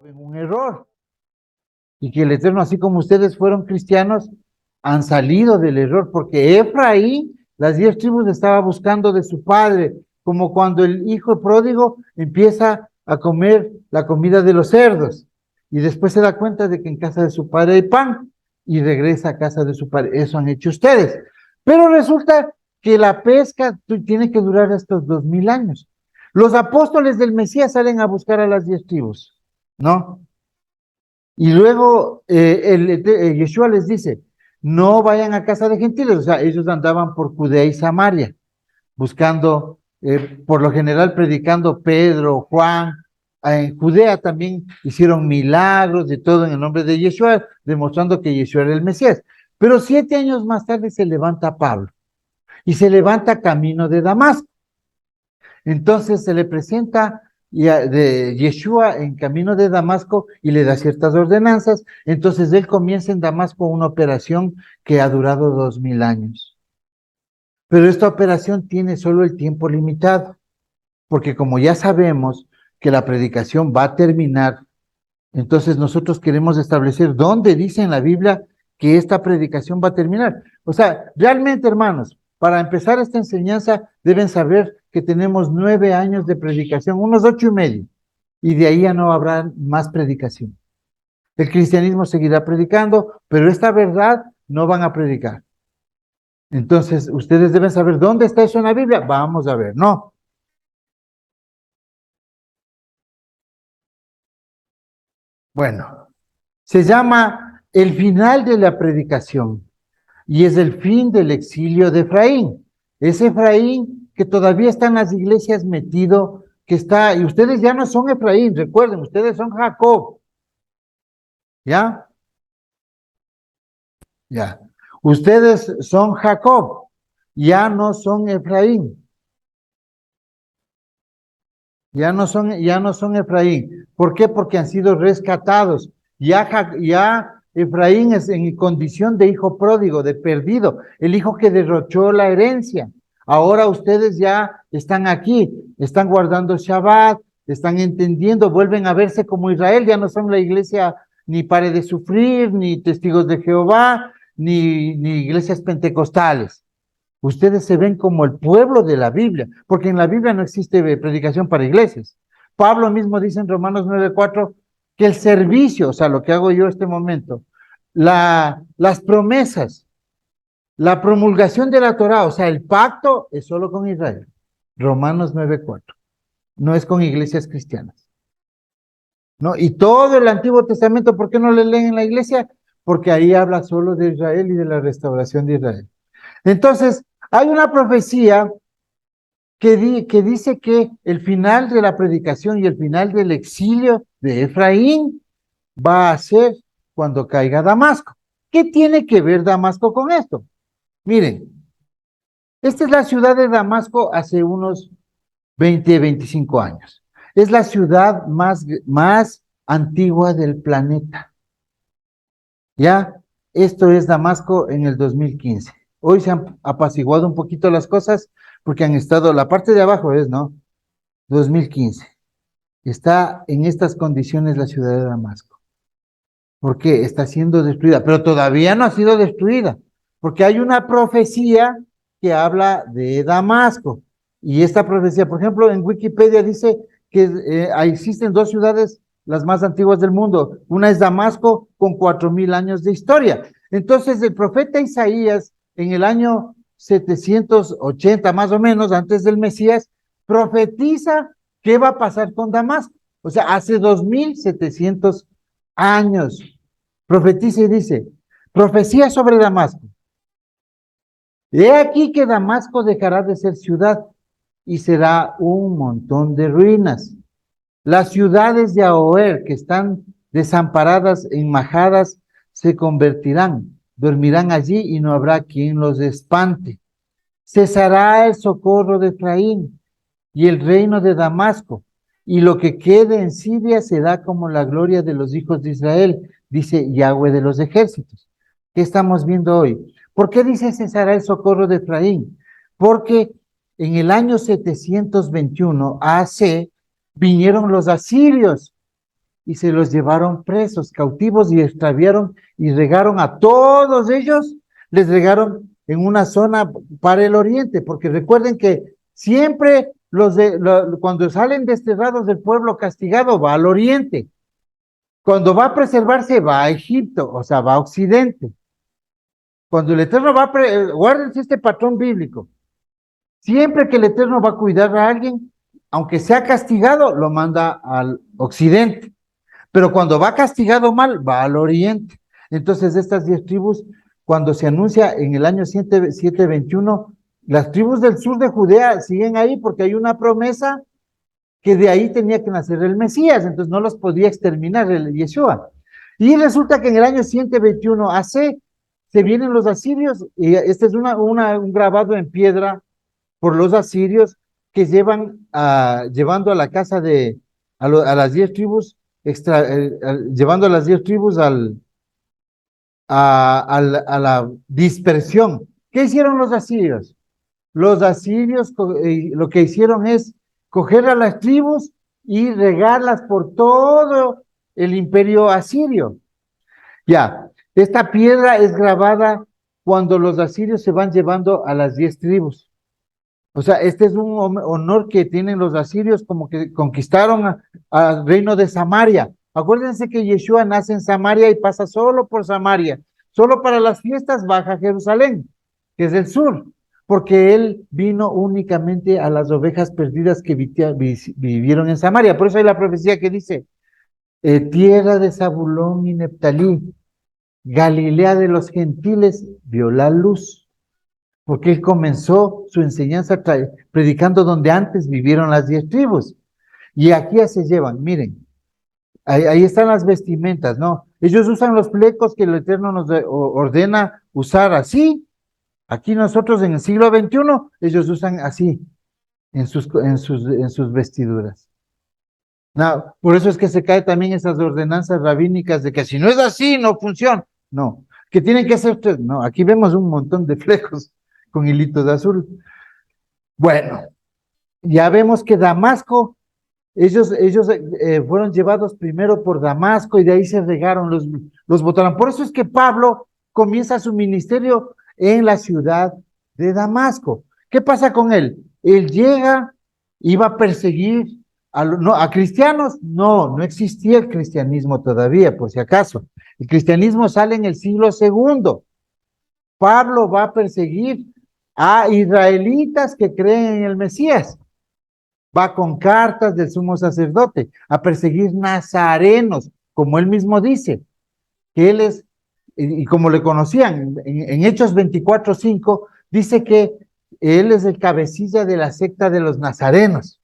en un error y que el Eterno, así como ustedes fueron cristianos, han salido del error, porque Efraín, las 10 tribus estaba buscando de su padre, como cuando el hijo pródigo empieza a comer la comida de los cerdos y después se da cuenta de que en casa de su padre hay pan y regresa a casa de su padre. Eso han hecho ustedes. Pero resulta que la pesca tiene que durar estos 2000 años. Los apóstoles del Mesías salen a buscar a las 10 tribus, ¿no? Y luego Yeshua les dice, no vayan a casa de gentiles, o sea, ellos andaban por Judea y Samaria, buscando, por lo general predicando Pedro, Juan, en Judea también hicieron milagros de todo en el nombre de Yeshua, demostrando que Yeshua era el Mesías. Pero 7 años más tarde se levanta Pablo y se levanta camino de Damasco. Entonces se le presenta de Yeshua en camino de Damasco y le da ciertas ordenanzas. Entonces él comienza en Damasco una operación que ha durado 2000 años. Pero esta operación tiene solo el tiempo limitado, porque como ya sabemos que la predicación va a terminar, entonces nosotros queremos establecer dónde dice en la Biblia que esta predicación va a terminar. O sea, realmente, hermanos, para empezar esta enseñanza deben saber que tenemos 9 años de predicación, unos 8 y medio, y de ahí ya no habrá más predicación. El cristianismo seguirá predicando, pero esta verdad no van a predicar. Entonces, ustedes deben saber dónde está eso en la Biblia. Vamos a ver, no. Bueno, se llama el final de la predicación y es el fin del exilio de Efraín. Es Efraín que todavía está en las iglesias metido, que está, y ustedes ya no son Efraín, recuerden, ustedes son Jacob, ¿ya? Ya. Ustedes son Jacob, ya no son Efraín, ya no son Efraín. ¿Por qué? Porque han sido rescatados. Ya Efraín es en condición de hijo pródigo, de perdido, el hijo que derrochó la herencia. Ahora ustedes ya están aquí, están guardando Shabbat, están entendiendo, vuelven a verse como Israel, ya no son la iglesia ni Pare de Sufrir, ni Testigos de Jehová, ni iglesias pentecostales. Ustedes se ven como el pueblo de la Biblia, porque en la Biblia no existe predicación para iglesias. Pablo mismo dice en Romanos 9:4 que el servicio, o sea, lo que hago yo este momento, las promesas, la promulgación de la Torah, o sea, el pacto es solo con Israel. Romanos 9:4. No es con iglesias cristianas. ¿No? Y todo el Antiguo Testamento, ¿por qué no le leen en la iglesia? Porque ahí habla solo de Israel y de la restauración de Israel. Entonces, hay una profecía que dice que el final de la predicación y el final del exilio de Efraín va a ser cuando caiga Damasco. ¿Qué tiene que ver Damasco con esto? Miren, esta es la ciudad de Damasco hace unos 20, 25 años. Es la ciudad más antigua del planeta. ¿Ya? Esto es Damasco en el 2015. Hoy se han apaciguado un poquito las cosas porque han estado, la parte de abajo es, ¿no? 2015. Está en estas condiciones la ciudad de Damasco. ¿Por qué? Está siendo destruida, pero todavía no ha sido destruida, porque hay una profecía que habla de Damasco. Y esta profecía, por ejemplo, en Wikipedia dice que existen 2 ciudades, las más antiguas del mundo. Una es Damasco con 4000 años de historia. Entonces, el profeta Isaías, en el año 780 más o menos, antes del Mesías, profetiza qué va a pasar con Damasco. O sea, hace 2700 años. Profetiza y dice, profecía sobre Damasco. He aquí que Damasco dejará de ser ciudad y será un montón de ruinas. Las ciudades de Ahoer que están desamparadas, enmajadas, se convertirán, dormirán allí y no habrá quien los espante. Cesará el socorro de Efraín y el reino de Damasco, y lo que quede en Siria será como la gloria de los hijos de Israel, dice Yahweh de los ejércitos. ¿Qué estamos viendo hoy? ¿Por qué dice cesará el socorro de Efraín? Porque en el año 721 AC vinieron los asirios y se los llevaron presos, cautivos, y extraviaron y regaron a todos ellos, les regaron en una zona para el oriente, porque recuerden que siempre cuando salen desterrados del pueblo castigado va al oriente, cuando va a preservarse va a Egipto, o sea, va a occidente. Cuando el Eterno va guárdense este patrón bíblico, siempre que el Eterno va a cuidar a alguien, aunque sea castigado, lo manda al occidente. Pero cuando va castigado mal, va al oriente. Entonces, estas 10 tribus, cuando se anuncia en el año 721, las tribus del sur de Judea siguen ahí porque hay una promesa que de ahí tenía que nacer el Mesías, entonces no los podía exterminar el Yeshua. Y resulta que en el año 121 AC se vienen los asirios, y este es un grabado en piedra por los asirios que llevando a la casa a las 10 tribus, llevando a las 10 tribus a la dispersión. ¿Qué hicieron los asirios? Los asirios lo que hicieron es coger a las tribus y regarlas por todo el imperio asirio. Ya, esta piedra es grabada cuando los asirios se van llevando a las 10 tribus. O sea, este es un honor que tienen los asirios, como que conquistaron al reino de Samaria. Acuérdense que Yeshua nace en Samaria y pasa solo por Samaria. Solo para las fiestas baja a Jerusalén, que es el sur, porque él vino únicamente a las ovejas perdidas que vivieron en Samaria. Por eso hay la profecía que dice, tierra de Zabulón y Neftalí, Galilea de los gentiles, vio la luz, porque él comenzó su enseñanza predicando donde antes vivieron las 10 tribus. Y aquí ya se llevan, miren, ahí están las vestimentas, ¿no? Ellos usan los flecos que el Eterno nos ordena usar así. Aquí nosotros en el siglo XXI, ellos usan así en sus vestiduras. No, por eso es que se caen también esas ordenanzas rabínicas de que si no es así, no funciona. No, que tienen que ser tres. No, aquí vemos un montón de flecos con hilitos de azul. Bueno, ya vemos que Damasco, ellos fueron llevados primero por Damasco y de ahí se regaron, los botaron. Por eso es que Pablo comienza su ministerio en la ciudad de Damasco. ¿Qué pasa con él? Él llega, iba a perseguir a cristianos. No existía el cristianismo todavía, por si acaso. El cristianismo sale en el siglo II. Pablo va a perseguir a israelitas que creen en el Mesías. Va con cartas del sumo sacerdote a perseguir nazarenos, como él mismo dice, que él es, y como le conocían, en Hechos 24:5, dice que él es el cabecilla de la secta de los nazarenos.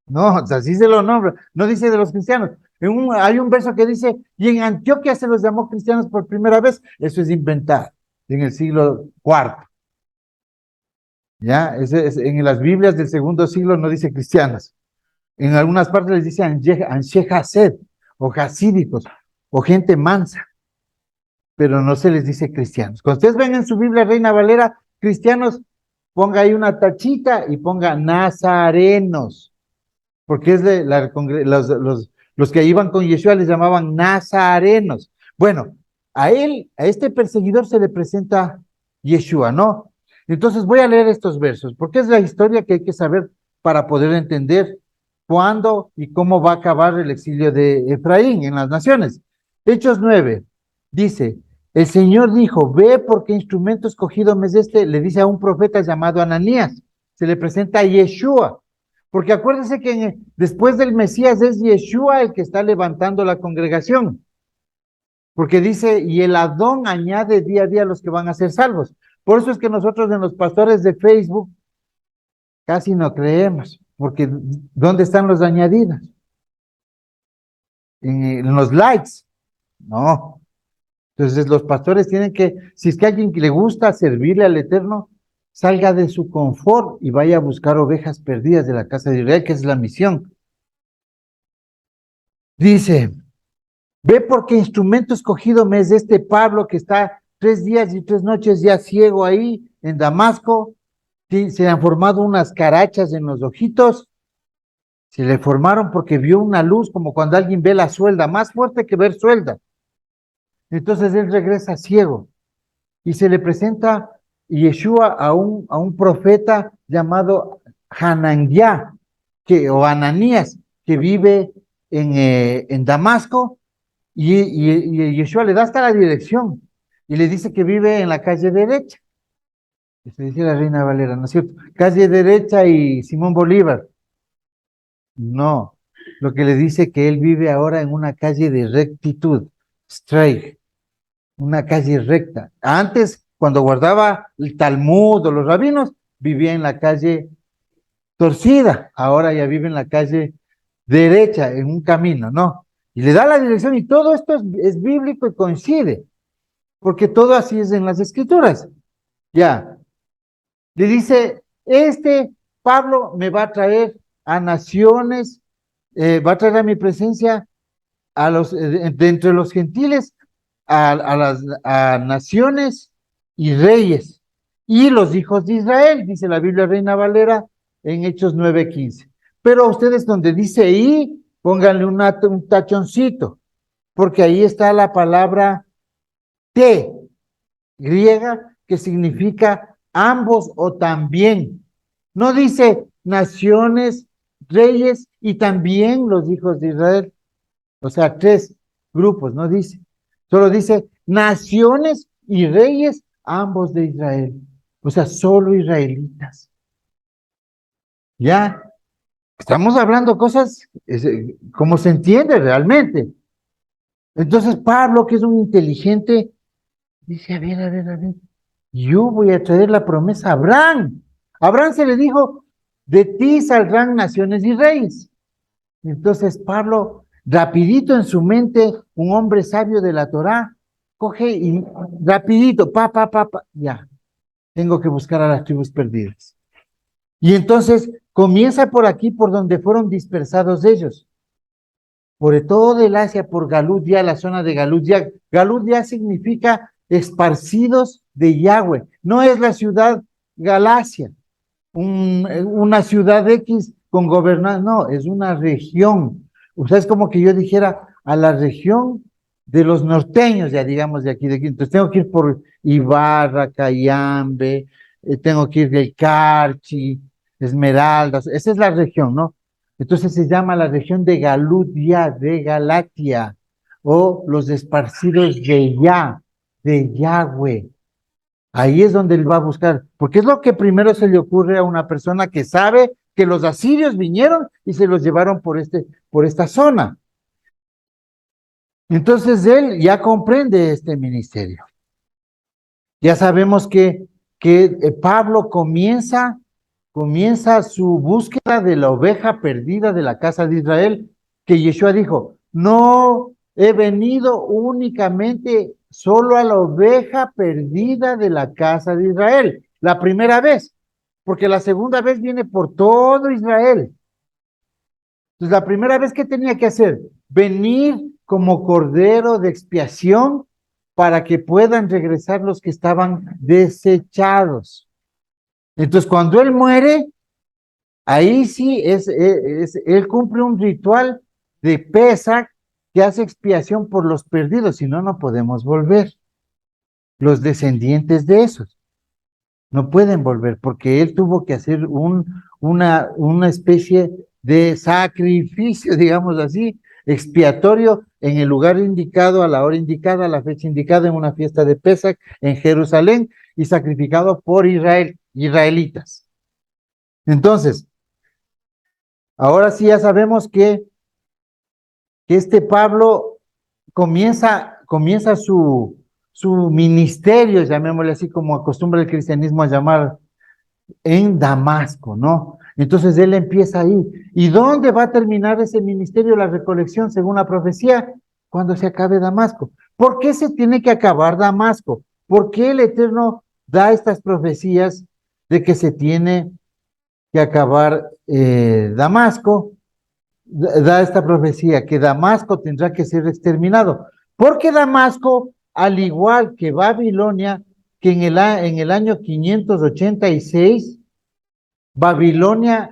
No, o sea, así se lo nombra, no dice de los cristianos. Hay un verso que dice, y en Antioquia se los llamó cristianos por primera vez. Eso es inventado en el siglo IV. Ya, en las Biblias del segundo siglo no dice cristianos. En algunas partes les dice Anshe Hased, o hasídicos, o gente mansa, pero no se les dice cristianos. Cuando ustedes ven en su Biblia Reina Valera, cristianos, ponga ahí una tachita y ponga nazarenos, porque es los que iban con Yeshua les llamaban nazarenos. Bueno, a este perseguidor se le presenta Yeshua, ¿no? Entonces voy a leer estos versos, porque es la historia que hay que saber para poder entender cuándo y cómo va a acabar el exilio de Efraín en las naciones. Hechos 9, dice, el Señor dijo, ve porque instrumento escogido me es este, le dice a un profeta llamado Ananías, se le presenta a Yeshua, porque acuérdense que después del Mesías es Yeshua el que está levantando la congregación, porque dice, y el Adón añade día a día a los que van a ser salvos. Por eso es que nosotros en los pastores de Facebook casi no creemos, porque ¿dónde están los añadidos? En los likes, no. Entonces los pastores tienen que, si es que a alguien que le gusta servirle al Eterno, salga de su confort y vaya a buscar ovejas perdidas de la casa de Israel, que es la misión. Dice, ve porque instrumento escogido me es este Pablo que está 3 días y 3 noches ya ciego ahí en Damasco, se han formado unas carachas en los ojitos, Se le formaron porque vio una luz, como cuando alguien ve la suelda, más fuerte que ver suelda. Entonces él regresa ciego y se le presenta Yeshua a un profeta llamado Hananiah, o Ananías, que vive en Damasco, y Yeshua le da hasta la dirección y le dice que vive en la calle derecha. Se dice la Reina Valera, ¿no es cierto? Calle derecha y Simón Bolívar. No, lo que le dice que él vive ahora en una calle de rectitud, straight, una calle recta. Antes, cuando guardaba el Talmud o los rabinos, vivía en la calle torcida, ahora ya vive en la calle derecha, en un camino, ¿no? Y le da la dirección y todo esto es bíblico y coincide, porque todo así es en las escrituras. Ya, le dice, Pablo me va a traer a naciones, va a traer a mi presencia de entre los gentiles, a naciones y reyes, y los hijos de Israel, dice la Biblia Reina Valera en Hechos 9:15. Pero a ustedes donde dice y, pónganle un tachoncito, porque ahí está la palabra te, griega, que significa ambos o también. No dice naciones, reyes y también los hijos de Israel. O sea, tres grupos, no dice. Solo dice naciones y reyes, ambos de Israel. O sea, solo israelitas. Ya, estamos hablando cosas como se entiende realmente. Entonces Pablo, que es un inteligente, dice, a ver, yo voy a traer la promesa a Abraham. A Abraham se le dijo, de ti saldrán naciones y reyes. Entonces Pablo, rapidito en su mente, un hombre sabio de la Torá, coge y rapidito, ya, tengo que buscar a las tribus perdidas. Y entonces comienza por aquí, por donde fueron dispersados ellos, por todo el Asia, por Galudia, la zona de Galudia. Galudia significa esparcidos de Yahweh, no es la ciudad Galacia, una ciudad X con gobernanza, no, es una región. O sea, es como que yo dijera a la región de los norteños, ya digamos de aquí, de aquí. Entonces tengo que ir por Ibarra, Cayambe, tengo que ir del Carchi, Esmeraldas, esa es la región, ¿no? Entonces se llama la región de Galudia, de Galatia, o los esparcidos de Yahweh. Ahí es donde él va a buscar, porque es lo que primero se le ocurre a una persona que sabe que los asirios vinieron y se los llevaron por esta zona. Entonces él ya comprende este ministerio. Ya sabemos que Pablo comienza su búsqueda de la oveja perdida de la casa de Israel, que Yeshua dijo, no he venido únicamente solo a la oveja perdida de la casa de Israel, la primera vez, porque la segunda vez viene por todo Israel. Entonces, la primera vez que tenía que hacer, venir como cordero de expiación para que puedan regresar los que estaban desechados. Entonces, cuando él muere, ahí sí él cumple un ritual de Pesach que hace expiación por los perdidos, si no, no podemos volver. Los descendientes de esos no pueden volver porque él tuvo que hacer una especie de sacrificio, digamos así, expiatorio en el lugar indicado, a la hora indicada, a la fecha indicada, en una fiesta de Pesach en Jerusalén y sacrificado por israelitas. Entonces, ahora sí ya sabemos que este Pablo comienza su ministerio, llamémosle así como acostumbra el cristianismo a llamar, en Damasco, ¿no? Entonces él empieza ahí. ¿Y dónde va a terminar ese ministerio, la recolección, según la profecía? Cuando se acabe Damasco. ¿Por qué se tiene que acabar Damasco? ¿Por qué el Eterno da estas profecías de que se tiene que acabar Damasco? Da esta profecía que Damasco tendrá que ser exterminado, porque Damasco, al igual que Babilonia, que en el año 586, Babilonia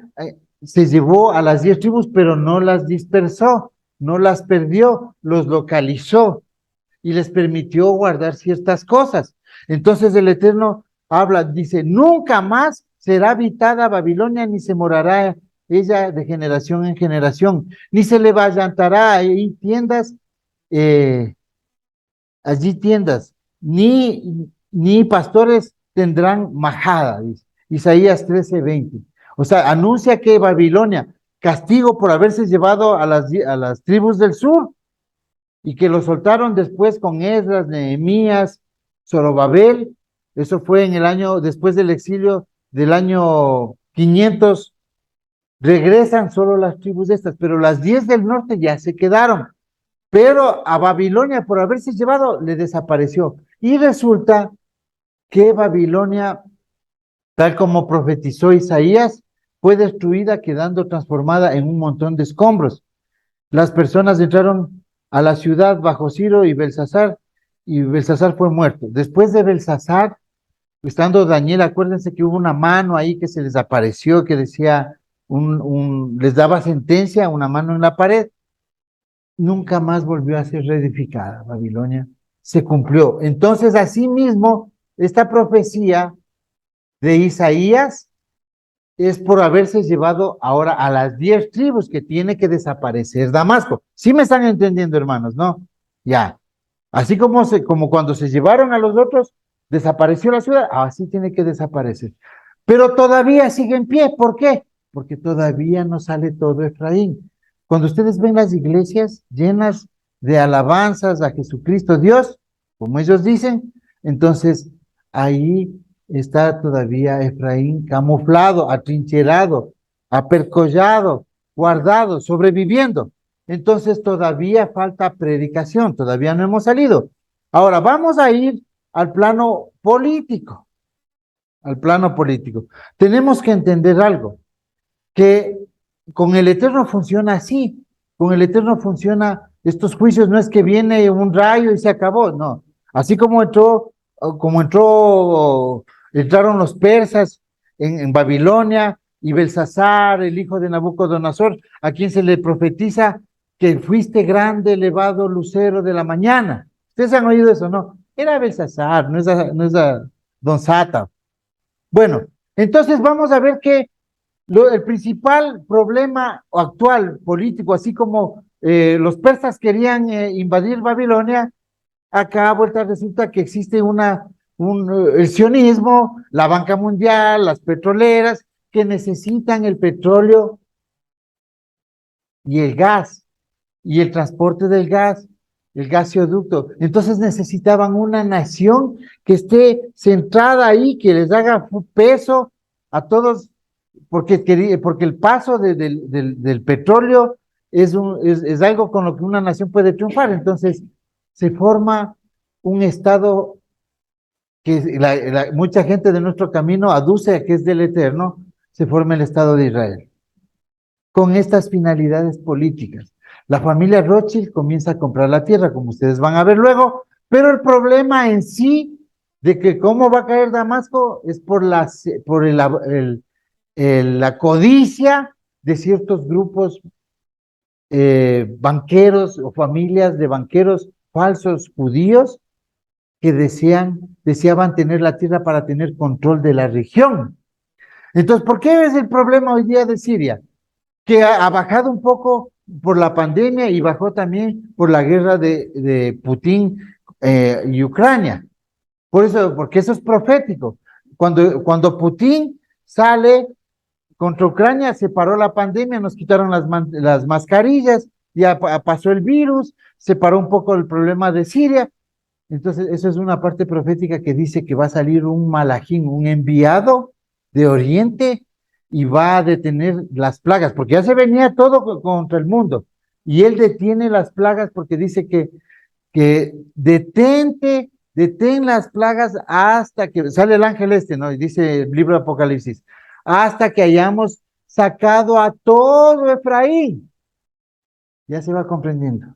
se llevó a las 10 tribus, pero no las dispersó, no las perdió, los localizó y les permitió guardar ciertas cosas. Entonces el Eterno habla, dice, nunca más será habitada Babilonia, ni se morará ella de generación en generación, ni se levantará ahí tiendas, eh, allí tiendas, ni pastores tendrán majada, dice Isaías 13:20. O sea, anuncia que Babilonia, castigo por haberse llevado a las tribus del sur, y que lo soltaron después con Esdras, Nehemías, Zorobabel. Eso fue en el año, después del exilio del año 500, regresan solo las tribus de estas, pero las 10 del norte ya se quedaron. Pero a Babilonia, por haberse llevado, le desapareció. Y resulta que Babilonia, tal como profetizó Isaías, fue destruida, quedando transformada en un montón de escombros. Las personas entraron a la ciudad bajo Ciro y Belsasar fue muerto. Después de Belsasar, estando Daniel, acuérdense que hubo una mano ahí que se les apareció, que decía, les daba sentencia, una mano en la pared. Nunca más volvió a ser reedificada Babilonia. Se cumplió. Entonces, asimismo, esta profecía de Isaías es por haberse llevado ahora a las 10 tribus que tiene que desaparecer Damasco. ¿Sí me están entendiendo, hermanos? ¿No? Ya. Así como cuando se llevaron a los otros, desapareció la ciudad, así tiene que desaparecer. Pero todavía sigue en pie. ¿Por qué? Porque todavía no sale todo Efraín. Cuando ustedes ven las iglesias llenas de alabanzas a Jesucristo Dios, como ellos dicen, entonces ahí está todavía Efraín camuflado, atrincherado, apercollado, guardado, sobreviviendo. Entonces todavía falta predicación, todavía no hemos salido. Ahora vamos a ir al plano político, al plano político. Tenemos que entender algo, que con el Eterno funciona así, con el Eterno funciona estos juicios, no es que viene un rayo y se acabó, no. Así entraron los persas en Babilonia y Belsasar, el hijo de Nabucodonosor, a quien se le profetiza que fuiste grande, elevado lucero de la mañana. ¿Ustedes han oído eso, no? Era Belsasar, no es a Don Sata. Bueno, entonces vamos a ver que el principal problema actual político, así como los persas querían invadir Babilonia, acá a vuelta resulta que existe el sionismo, la banca mundial, las petroleras, que necesitan el petróleo y el gas, y el transporte del gas, el gaseoducto. Entonces necesitaban una nación que esté centrada ahí, que les haga peso a todos, porque el paso del petróleo es algo con lo que una nación puede triunfar. Entonces se forma un estado que mucha gente de nuestro camino aduce a que es del Eterno, se forma el Estado de Israel, con estas finalidades políticas. La familia Rothschild comienza a comprar la tierra, como ustedes van a ver luego, pero el problema en sí de que cómo va a caer Damasco es por la codicia de ciertos grupos banqueros o familias de banqueros falsos judíos que deseaban tener la tierra para tener control de la región. Entonces, ¿por qué es el problema hoy día de Siria? Que ha bajado un poco por la pandemia y bajó también por la guerra de Putin y Ucrania. Por eso, porque eso es profético. Cuando Putin sale contra Ucrania, se paró la pandemia, nos quitaron las mascarillas, ya pasó el virus, se paró un poco el problema de Siria. Entonces, eso es una parte profética que dice que va a salir un malajín, un enviado de Oriente, y va a detener las plagas, porque ya se venía todo contra el mundo, y él detiene las plagas porque dice que detén las plagas hasta que sale el ángel ¿no? Y dice el libro de Apocalipsis, hasta que hayamos sacado a todo Efraín. Ya se va comprendiendo.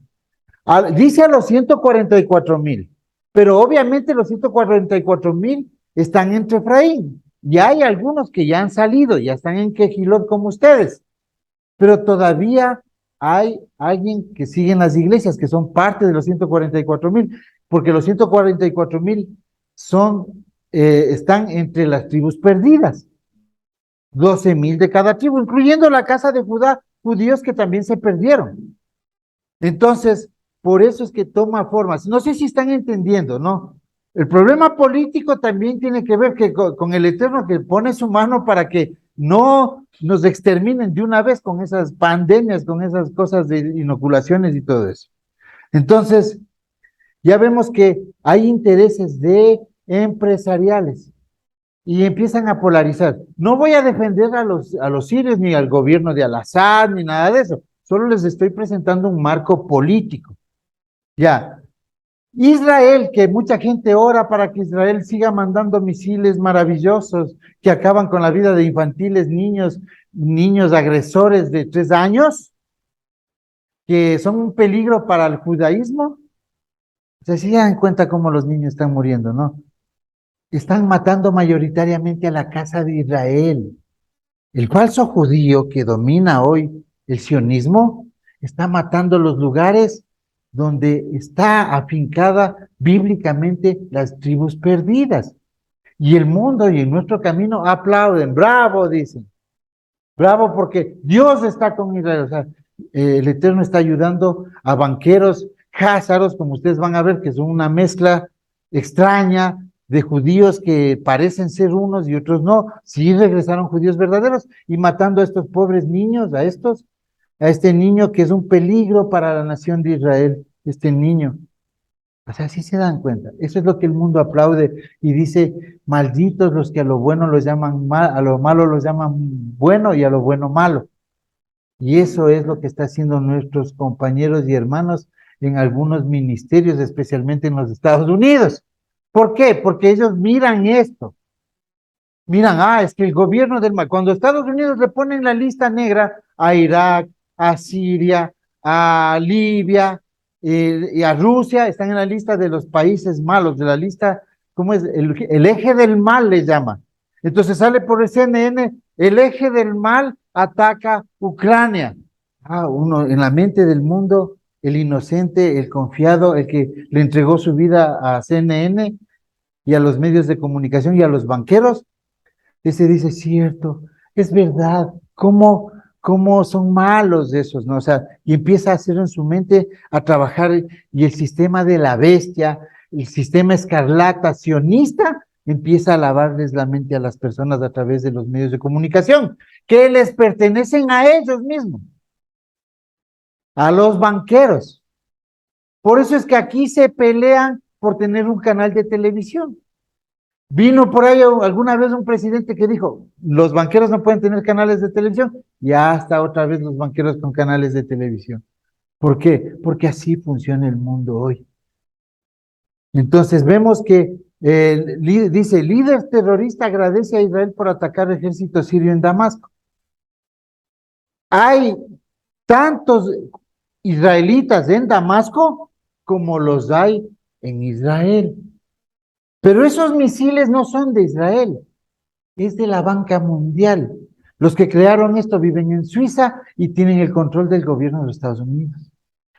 Dice a los 144,000, pero obviamente los 144,000 están entre Efraín. Ya hay algunos que ya han salido, ya están en Quejilot como ustedes. pero todavía hay alguien que sigue en las iglesias, que son parte de los 144,000, porque los 144,000 están entre las tribus perdidas, 12,000 de cada tribu, incluyendo la casa de Judá, judíos que también se perdieron. Entonces, por eso es que toma formas. No sé si están entendiendo, ¿no? El problema político también tiene que ver con el Eterno que pone su mano para que no nos exterminen de una vez con esas pandemias, con esas cosas de inoculaciones y todo eso. Entonces, ya vemos que hay intereses de empresariales y empiezan a polarizar. No voy a defender a los sirios ni al gobierno de Al-Assad ni nada de eso. Solo les estoy presentando un marco político. Ya, Israel, que mucha gente ora para que Israel siga mandando misiles maravillosos que acaban con la vida de infantiles, niños agresores de 3 años, que son un peligro para el judaísmo. Se sí dan cuenta cómo los niños están muriendo, ¿no? Están matando mayoritariamente a la casa de Israel. El falso judío que domina hoy el sionismo está matando los lugares donde está afincada bíblicamente las tribus perdidas. Y el mundo y en nuestro camino aplauden, bravo, dicen, bravo porque Dios está con Israel. O sea, el Eterno está ayudando a banqueros házaros, como ustedes van a ver, que son una mezcla extraña de judíos que parecen ser unos y otros no. Sí regresaron judíos verdaderos y matando a estos pobres niños, a este niño que es un peligro para la nación de Israel, este niño. O sea, sí se dan cuenta. Eso es lo que el mundo aplaude y dice, malditos los que a lo bueno los llaman mal, a lo malo los llaman bueno y a lo bueno malo. Y eso es lo que está haciendo nuestros compañeros y hermanos en algunos ministerios, especialmente en los Estados Unidos. ¿Por qué? Porque ellos miran esto. Miran, es que el gobierno del mal, cuando Estados Unidos le ponen la lista negra a Irak, a Siria, a Libia y a Rusia, están en la lista de los países malos, de la lista, ¿cómo es? El eje del mal le llaman. Entonces sale por el CNN, el eje del mal ataca Ucrania. Uno en la mente del mundo, el inocente, el confiado, el que le entregó su vida a CNN y a los medios de comunicación y a los banqueros, ese dice, cierto, es verdad, cómo son malos esos, ¿no? O sea, y empieza a hacer en su mente a trabajar y el sistema de la bestia, el sistema escarlata sionista, empieza a lavarles la mente a las personas a través de los medios de comunicación, que les pertenecen a ellos mismos, a los banqueros. Por eso es que aquí se pelean por tener un canal de televisión. Vino por ahí alguna vez un presidente que dijo, los banqueros no pueden tener canales de televisión, ya está otra vez los banqueros con canales de televisión. ¿Por qué? Porque así funciona el mundo hoy. Entonces vemos que dice, líder terrorista agradece a Israel por atacar el ejército sirio en Damasco. Hay tantos israelitas en Damasco como los hay en Israel. Pero esos misiles no son de Israel, es de la banca mundial. Los que crearon esto viven en Suiza y tienen el control del gobierno de los Estados Unidos.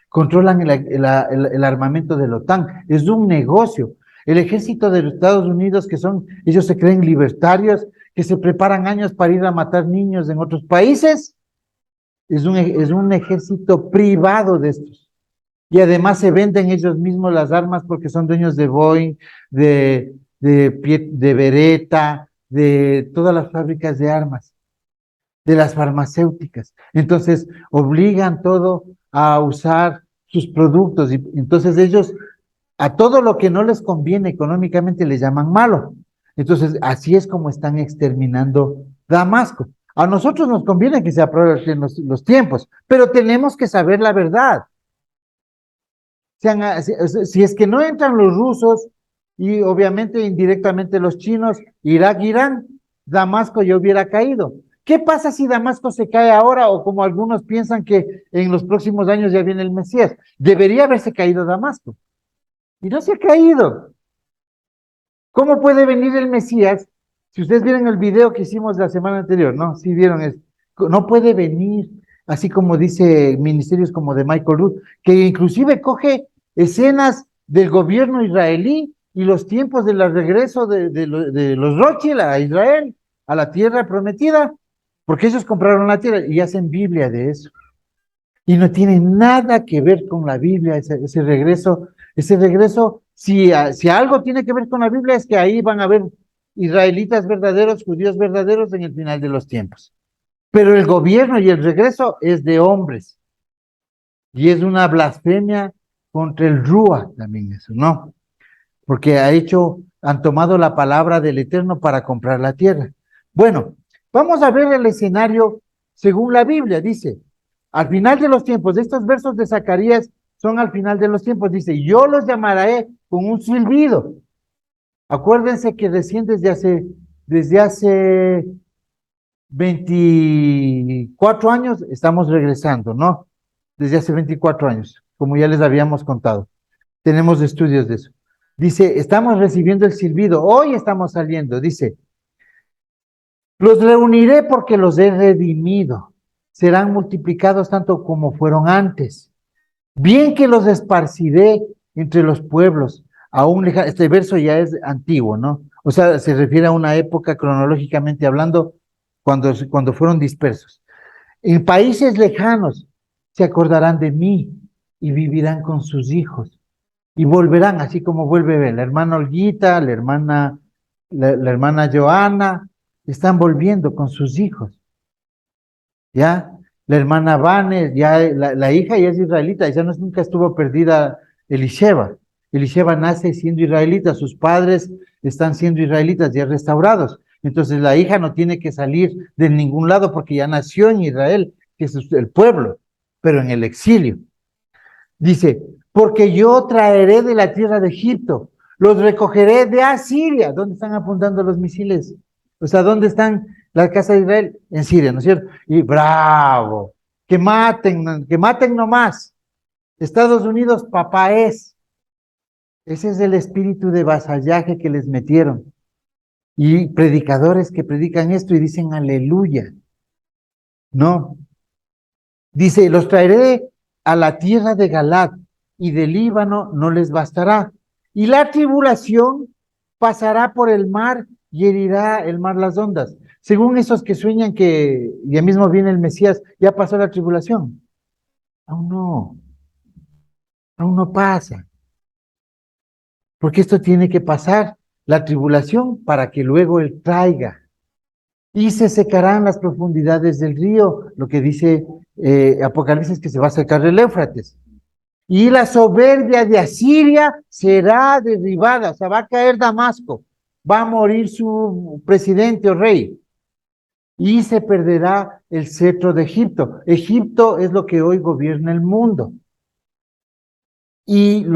Controlan el armamento de la OTAN. Es un negocio. El ejército de los Estados Unidos, ellos se creen libertarios, que se preparan años para ir a matar niños en otros países, es un ejército privado de estos. Y además se venden ellos mismos las armas porque son dueños de Boeing, de Beretta, de todas las fábricas de armas, de las farmacéuticas. Entonces, obligan todo a usar sus productos y entonces ellos a todo lo que no les conviene económicamente le llaman malo. Entonces, así es como están exterminando Damasco. A nosotros nos conviene que se aprovechen los tiempos, pero tenemos que saber la verdad. Si es que no entran los rusos y obviamente indirectamente los chinos, Irak, Irán, Damasco ya hubiera caído. ¿Qué pasa si Damasco se cae ahora o como algunos piensan que en los próximos años ya viene el Mesías? Debería haberse caído Damasco y no se ha caído. ¿Cómo puede venir el Mesías? Si ustedes vieron el video que hicimos la semana anterior, ¿no? Sí vieron eso. No puede venir así como dice ministerios como de Michael Root, que inclusive coge escenas del gobierno israelí y los tiempos del regreso de los Rothschild a Israel, a la tierra prometida, porque ellos compraron la tierra y hacen Biblia de eso. Y no tiene nada que ver con la Biblia, ese regreso, si algo tiene que ver con la Biblia es que ahí van a haber israelitas verdaderos, judíos verdaderos en el final de los tiempos. Pero el gobierno y el regreso es de hombres. Y es una blasfemia contra el Rúa también eso, ¿no? Porque han tomado la palabra del Eterno para comprar la tierra. Bueno, vamos a ver el escenario según la Biblia, dice, al final de los tiempos, estos versos de Zacarías son al final de los tiempos, dice, yo los llamaré con un silbido. Acuérdense que recién desde hace 24 años estamos regresando, ¿no? Desde hace 24 años, como ya les habíamos contado. Tenemos estudios de eso. Dice, estamos recibiendo el silbido, hoy estamos saliendo, dice, los reuniré porque los he redimido, serán multiplicados tanto como fueron antes. Bien que los esparciré entre los pueblos, aún lejanos. Este verso ya es antiguo, ¿no? O sea, se refiere a una época cronológicamente hablando, cuando fueron dispersos. En países lejanos se acordarán de mí y vivirán con sus hijos. Y volverán, así como vuelve la hermana Olguita, la hermana Joana, están volviendo con sus hijos. ¿Ya? La hermana Vanes, ya la hija ya es israelita, ya nunca estuvo perdida Elisheba. Elisheba nace siendo israelita, sus padres están siendo israelitas ya restaurados. Entonces la hija no tiene que salir de ningún lado porque ya nació en Israel, que es el pueblo, pero en el exilio. Dice, porque yo traeré de la tierra de Egipto, los recogeré de Asiria. ¿Dónde están apuntando los misiles? O sea, ¿dónde están la casa de Israel? En Siria, ¿no es cierto? Y bravo, que maten nomás. Estados Unidos, papá es. Ese es el espíritu de vasallaje que les metieron. Y predicadores que predican esto y dicen aleluya. No. Dice, los traeré a la tierra de Galaad y del Líbano no les bastará. Y la tribulación pasará por el mar y herirá el mar las ondas. Según esos que sueñan que ya mismo viene el Mesías, ya pasó la tribulación. Aún no pasa. Porque esto tiene que pasar, la tribulación, para que luego Él traiga. Y se secarán las profundidades del río, lo que dice Apocalipsis, que se va a secar el Éufrates. Y la soberbia de Asiria será derribada, o sea, va a caer Damasco, va a morir su presidente o rey, y se perderá el cetro de Egipto. Egipto es lo que hoy gobierna el mundo. Y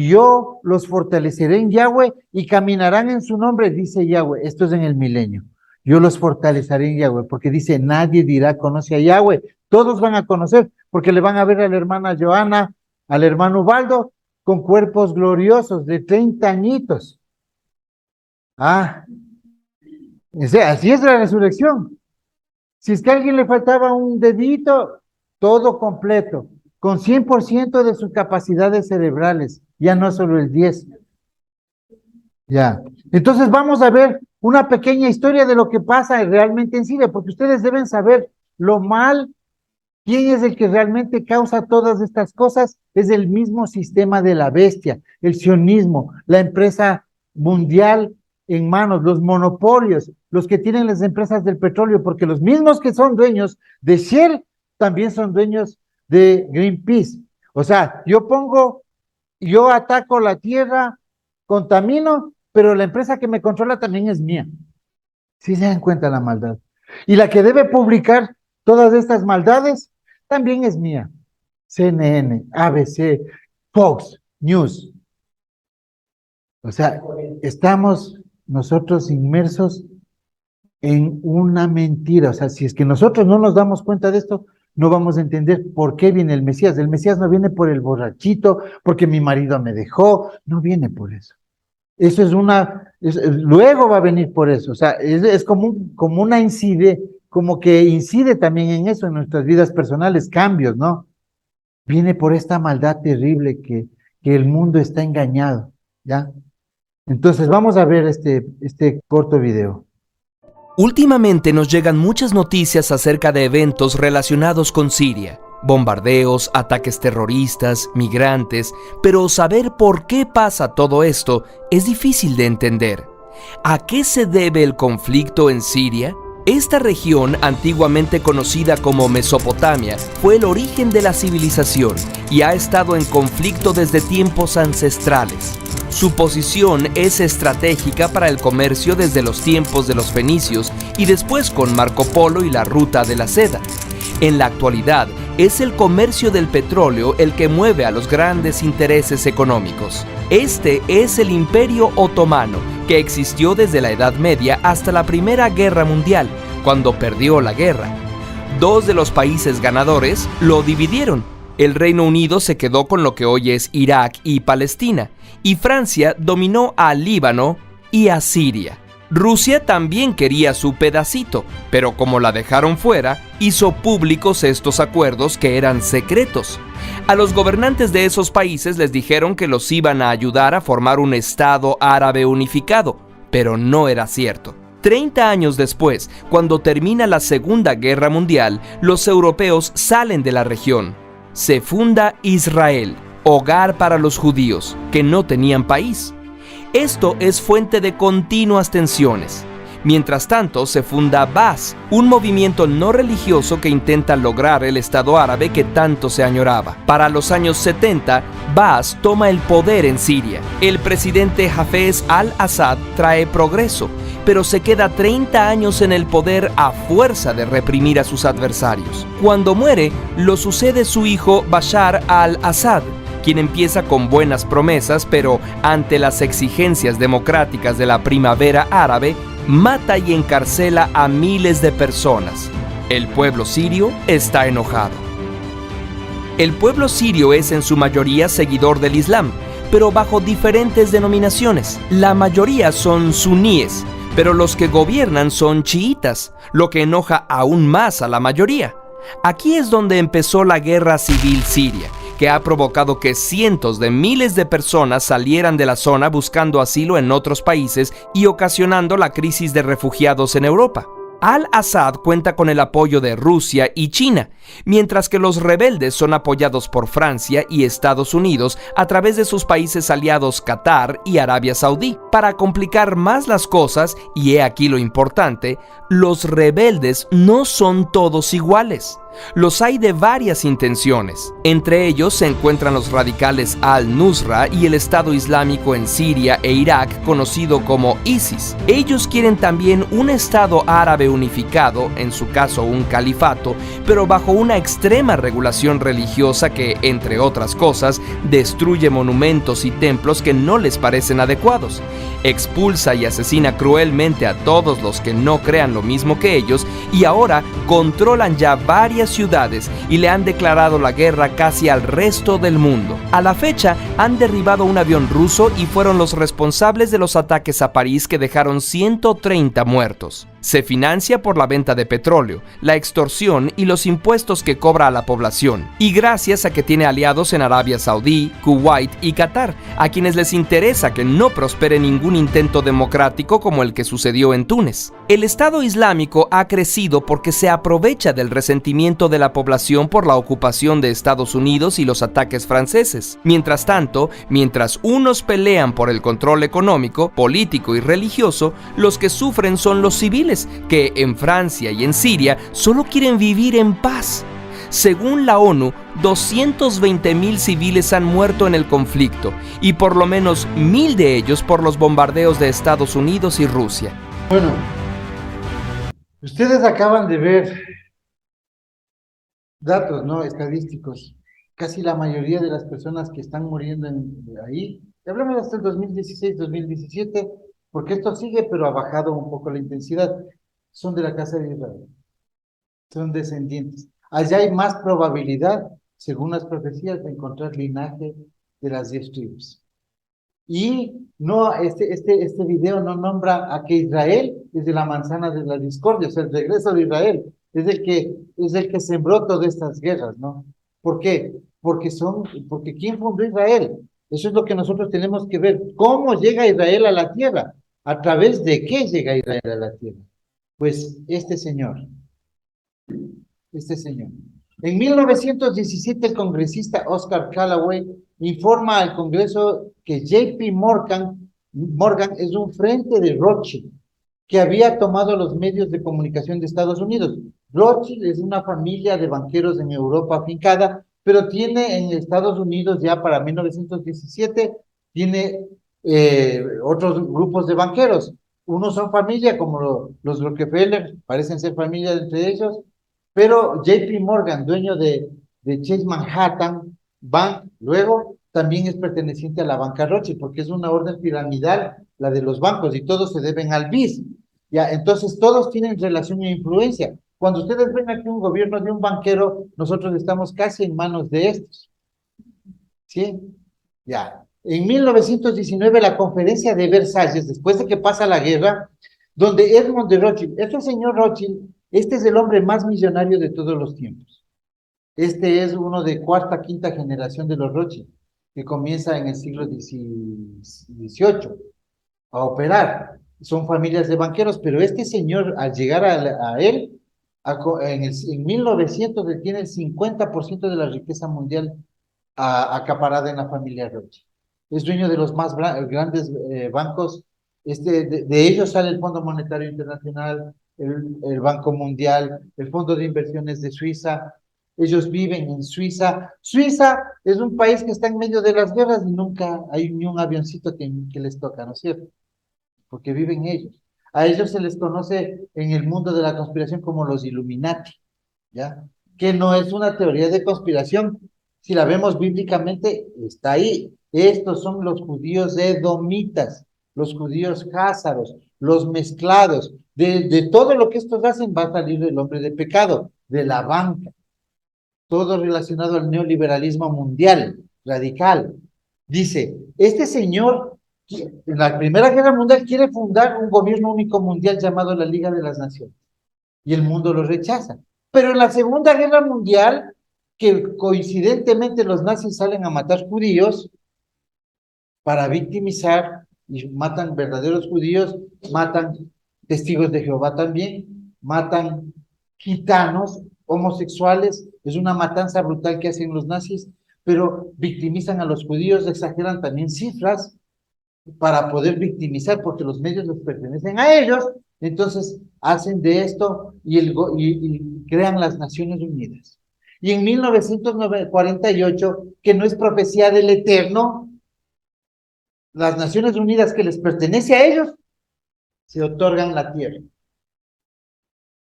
yo los fortaleceré en Yahweh y caminarán en su nombre, dice Yahweh. Esto es en el milenio. Yo los fortaleceré en Yahweh, porque dice, nadie dirá, conoce a Yahweh. Todos van a conocer, porque le van a ver a la hermana Joana, al hermano Ubaldo, con cuerpos gloriosos de 30 añitos. Así es la resurrección. Si es que a alguien le faltaba un dedito, todo completo, con 100% de sus capacidades cerebrales, ya no solo el 10. Ya. Entonces vamos a ver una pequeña historia de lo que pasa realmente en Siria, porque ustedes deben saber lo mal, quién es el que realmente causa todas estas cosas, es el mismo sistema de la bestia, el sionismo, la empresa mundial en manos, los monopolios, los que tienen las empresas del petróleo, porque los mismos que son dueños de Shell también son dueños de Greenpeace. O sea, yo ataco la tierra, contamino, pero la empresa que me controla también es mía. ¿Sí se dan cuenta la maldad? Y la que debe publicar todas estas maldades también es mía. CNN, ABC, Fox News. O sea, estamos nosotros inmersos en una mentira. O sea, si es que nosotros no nos damos cuenta de esto, no vamos a entender por qué viene el Mesías. El Mesías no viene por el borrachito, porque mi marido me dejó, no viene por eso. Eso luego va a venir por eso. O sea, es como como que incide también en eso, en nuestras vidas personales, cambios, ¿no? Viene por esta maldad terrible que el mundo está engañado, ¿ya? Entonces vamos a ver este corto video. Últimamente nos llegan muchas noticias acerca de eventos relacionados con Siria. Bombardeos, ataques terroristas, migrantes, pero saber por qué pasa todo esto es difícil de entender. ¿A qué se debe el conflicto en Siria? Esta región, antiguamente conocida como Mesopotamia, fue el origen de la civilización y ha estado en conflicto desde tiempos ancestrales. Su posición es estratégica para el comercio desde los tiempos de los fenicios y después con Marco Polo y la Ruta de la Seda. En la actualidad, es el comercio del petróleo el que mueve a los grandes intereses económicos. Este es el Imperio Otomano, que existió desde la Edad Media hasta la Primera Guerra Mundial, cuando perdió la guerra. Dos de los países ganadores lo dividieron. El Reino Unido se quedó con lo que hoy es Irak y Palestina, y Francia dominó a Líbano y a Siria. Rusia también quería su pedacito, pero como la dejaron fuera, hizo públicos estos acuerdos que eran secretos. A los gobernantes de esos países les dijeron que los iban a ayudar a formar un Estado árabe unificado, pero no era cierto. 30 años después, cuando termina la Segunda Guerra Mundial, los europeos salen de la región. Se funda Israel, hogar para los judíos, que no tenían país. Esto es fuente de continuas tensiones. Mientras tanto, se funda Baas, un movimiento no religioso que intenta lograr el Estado árabe que tanto se añoraba. Para los años 70, Baas toma el poder en Siria. El presidente Hafez al-Assad trae progreso, pero se queda 30 años en el poder a fuerza de reprimir a sus adversarios. Cuando muere, lo sucede su hijo Bashar al-Assad, quien empieza con buenas promesas, pero ante las exigencias democráticas de la primavera árabe, mata y encarcela a miles de personas. El pueblo sirio está enojado. El pueblo sirio es en su mayoría seguidor del Islam, pero bajo diferentes denominaciones. La mayoría son suníes, pero los que gobiernan son chiitas, lo que enoja aún más a la mayoría. Aquí es donde empezó la guerra civil siria, que ha provocado que cientos de miles de personas salieran de la zona buscando asilo en otros países y ocasionando la crisis de refugiados en Europa. Al-Assad cuenta con el apoyo de Rusia y China, mientras que los rebeldes son apoyados por Francia y Estados Unidos a través de sus países aliados Qatar y Arabia Saudí. Para complicar más las cosas, y he aquí lo importante, los rebeldes no son todos iguales. Los hay de varias intenciones. Entre ellos se encuentran los radicales al-Nusra y el Estado Islámico en Siria e Irak, conocido como ISIS. Ellos quieren también un Estado árabe unificado, en su caso un califato, pero bajo una extrema regulación religiosa que, entre otras cosas, destruye monumentos y templos que no les parecen adecuados. Expulsa y asesina cruelmente a todos los que no crean lo mismo que ellos, y ahora controlan ya varias ciudades y le han declarado la guerra casi al resto del mundo. A la fecha, han derribado un avión ruso y fueron los responsables de los ataques a París que dejaron 130 muertos. Se financia por la venta de petróleo, la extorsión y los impuestos que cobra a la población, y gracias a que tiene aliados en Arabia Saudí, Kuwait y Qatar, a quienes les interesa que no prospere ningún intento democrático como el que sucedió en Túnez. El Estado Islámico ha crecido porque se aprovecha del resentimiento de la población por la ocupación de Estados Unidos y los ataques franceses. Mientras tanto, mientras unos pelean por el control económico, político y religioso, los que sufren son los civiles, que en Francia y en Siria solo quieren vivir en paz. Según la ONU, 220.000 civiles han muerto en el conflicto y por lo menos 1.000 de ellos por los bombardeos de Estados Unidos y Rusia. Bueno, ustedes acaban de ver datos, ¿no? Estadísticos. Casi la mayoría de las personas que están muriendo ahí, hablamos hasta el 2016, 2017, porque esto sigue, pero ha bajado un poco la intensidad, son de la casa de Israel, son descendientes. Allá hay más probabilidad, según las profecías, de encontrar linaje de las 10 tribus. Y no, este video no nombra a que Israel es de la manzana de la discordia, o sea, el regreso de Israel, es el que sembró todas estas guerras, ¿no? ¿Por qué? Porque ¿quién fundó Israel? Eso es lo que nosotros tenemos que ver. ¿Cómo llega Israel a la tierra? ¿A través de qué llega Israel a la tierra? Pues este señor. En 1917, el congresista Oscar Callaway informa al Congreso que JP Morgan es un frente de Rothschild que había tomado los medios de comunicación de Estados Unidos. Rothschild es una familia de banqueros en Europa afincada, pero tiene en Estados Unidos ya para 1917, tiene otros grupos de banqueros. Unos son familia, como los Rockefeller, parecen ser familia entre ellos, pero JP Morgan, dueño de Chase Manhattan Bank, luego también es perteneciente a la banca Rothschild, porque es una orden piramidal, la de los bancos, y todos se deben al BIS. Ya, entonces todos tienen relación e influencia. Cuando ustedes ven aquí un gobierno de un banquero, nosotros estamos casi en manos de estos. ¿Sí? Ya. En 1919, la conferencia de Versalles, después de que pasa la guerra, donde Edmond de Rothschild, este señor Rothschild, este es el hombre más millonario de todos los tiempos. Este es uno de cuarta, quinta generación de los Rothschild, que comienza en el siglo XVIII a operar. Son familias de banqueros, pero este señor, al llegar a él, en 1900, él tiene el 50% de la riqueza mundial acaparada en la familia Rothschild. Es dueño de los más grandes bancos. De ellos sale el Fondo Monetario Internacional, el Banco Mundial, el Fondo de Inversiones de Suiza. Ellos viven en Suiza. Suiza es un país que está en medio de las guerras y nunca hay ni un avioncito que les toca, ¿no es cierto? Porque viven ellos. A ellos se les conoce en el mundo de la conspiración como los Illuminati, ¿ya? Que no es una teoría de conspiración. Si la vemos bíblicamente, está ahí. Estos son los judíos edomitas, los judíos házaros, los mezclados. De todo lo que estos hacen va a salir el hombre de pecado, de la banca. Todo relacionado al neoliberalismo mundial, radical. Dice, este señor en la Primera Guerra Mundial quiere fundar un gobierno único mundial llamado la Liga de las Naciones y el mundo lo rechaza. Pero en la Segunda Guerra Mundial, que coincidentemente los nazis salen a matar judíos para victimizar y matan verdaderos judíos, matan testigos de Jehová también, matan gitanos, homosexuales, es una matanza brutal que hacen los nazis, pero victimizan a los judíos, exageran también cifras para poder victimizar, porque los medios les pertenecen a ellos, entonces hacen de esto y crean las Naciones Unidas. Y en 1948, que no es profecía del Eterno, las Naciones Unidas que les pertenece a ellos, se otorgan la tierra.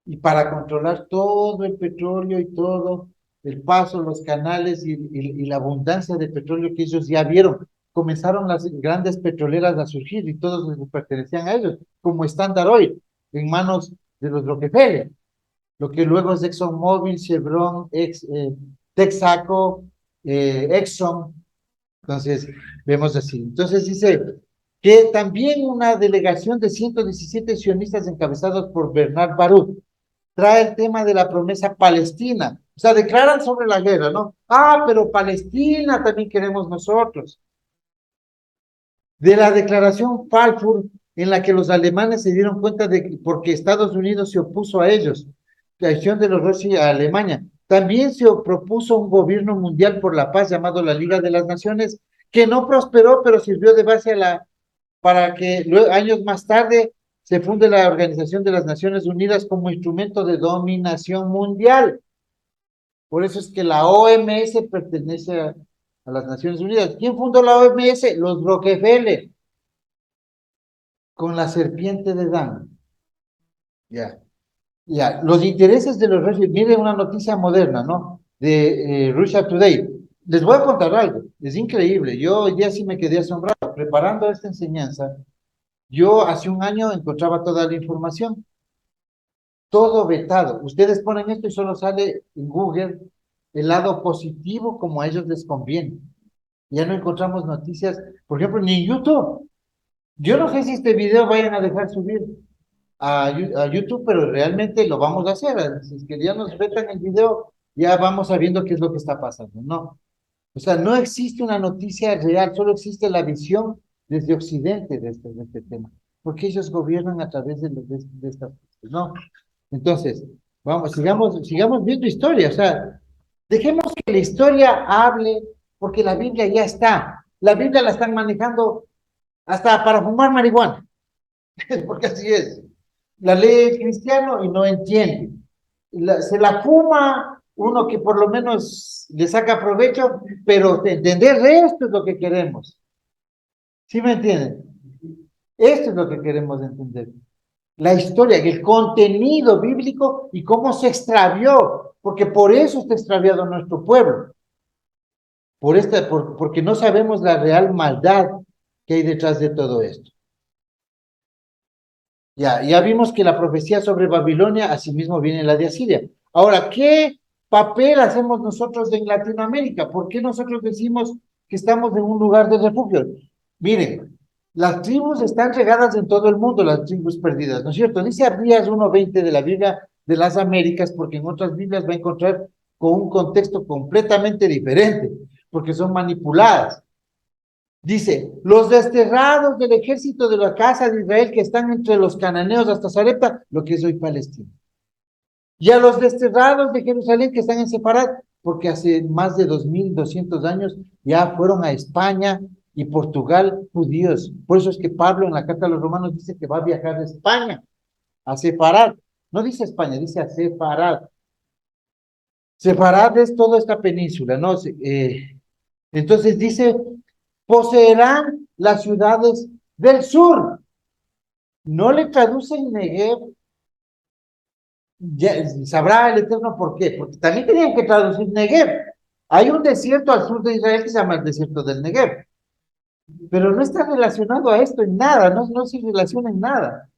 Y para controlar todo el petróleo y todo el paso, los canales y la abundancia de petróleo que ellos ya vieron, comenzaron las grandes petroleras a surgir y todos les pertenecían a ellos, como Standard Oil, en manos de los Rockefeller, lo que luego es ExxonMobil, Chevron, Texaco, Exxon. Entonces, vemos así. Entonces dice que también una delegación de 117 sionistas encabezados por Bernard Baruch trae el tema de la promesa palestina. O sea, declaran sobre la guerra, ¿no? Ah, pero Palestina también queremos nosotros. De la declaración Balfour, en la que los alemanes se dieron cuenta de que, porque Estados Unidos se opuso a ellos, la acción de los rusos a Alemania. También se propuso un gobierno mundial por la paz llamado la Liga de las Naciones, que no prosperó, pero sirvió de base para que años más tarde se funde la Organización de las Naciones Unidas como instrumento de dominación mundial. Por eso es que la OMS pertenece a las Naciones Unidas. ¿Quién fundó la OMS? Los Rockefeller, con la serpiente de Dan. Ya, ya. Los intereses de los reyes, miren una noticia moderna, ¿no? De Russia Today. Les voy a contar algo, es increíble. Yo hoy día sí me quedé asombrado. Preparando esta enseñanza, yo hace un año encontraba toda la información, todo vetado. Ustedes ponen esto y solo sale en Google el lado positivo como a ellos les conviene. Ya no encontramos noticias, por ejemplo, ni en YouTube. Yo no sé si este video vayan a dejar subir. a YouTube, pero realmente lo vamos a hacer. Si es que ya nos retan el video, ya vamos sabiendo qué es lo que está pasando, ¿no? O sea, no existe una noticia real, solo existe la visión desde Occidente de este tema, porque ellos gobiernan a través de estas cosas, ¿no? Entonces, vamos, sigamos viendo historia, o sea, dejemos que la historia hable, porque la Biblia ya está. La Biblia la están manejando hasta para fumar marihuana, porque así es. La lee el cristiano y no entiende. Se la fuma uno que por lo menos le saca provecho, pero entender esto es lo que queremos. ¿Sí me entienden? Esto es lo que queremos entender. La historia, el contenido bíblico y cómo se extravió, porque por eso está extraviado nuestro pueblo, porque no sabemos la real maldad que hay detrás de todo esto. Ya vimos que la profecía sobre Babilonia, asimismo viene la de Asiria. Ahora, ¿qué papel hacemos nosotros en Latinoamérica? ¿Por qué nosotros decimos que estamos en un lugar de refugio? Miren, las tribus están regadas en todo el mundo, las tribus perdidas, ¿no es cierto? Dice Abdías 1:20 de la Biblia de las Américas, porque en otras Biblias va a encontrar con un contexto completamente diferente, porque son manipuladas. Dice, los desterrados del ejército de la casa de Israel que están entre los cananeos hasta Sarepta, lo que es hoy Palestina. Y a los desterrados de Jerusalén que están en Separat, porque hace más de 2200 años ya fueron a España y Portugal judíos. Por eso es que Pablo en la carta a los romanos dice que va a viajar a España, a Separat. No dice España, dice a Separat. Separat es toda esta península, ¿no? Entonces dice, poseerán las ciudades del sur. No le traducen Negev, ya, sabrá el Eterno por qué, porque también tenían que traducir Negev. Hay un desierto al sur de Israel que se llama el desierto del Negev, pero no está relacionado a esto en nada, no se relaciona en nada,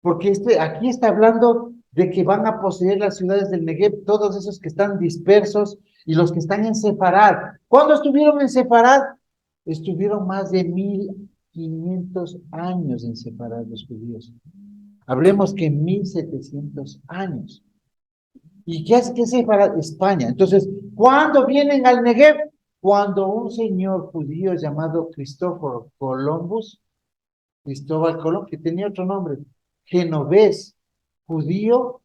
porque aquí está hablando de que van a poseer las ciudades del Negev, todos esos que están dispersos y los que están en Sefarad. ¿Cuándo estuvieron en Sefarad? Estuvieron más de 1500 años en Sefarad los judíos. Hablemos que 1700 años. ¿Y qué es Sefarad? España. Entonces, ¿cuándo vienen al Negev? Cuando un señor judío llamado Cristóbal Colón, que tenía otro nombre, genovés, judío,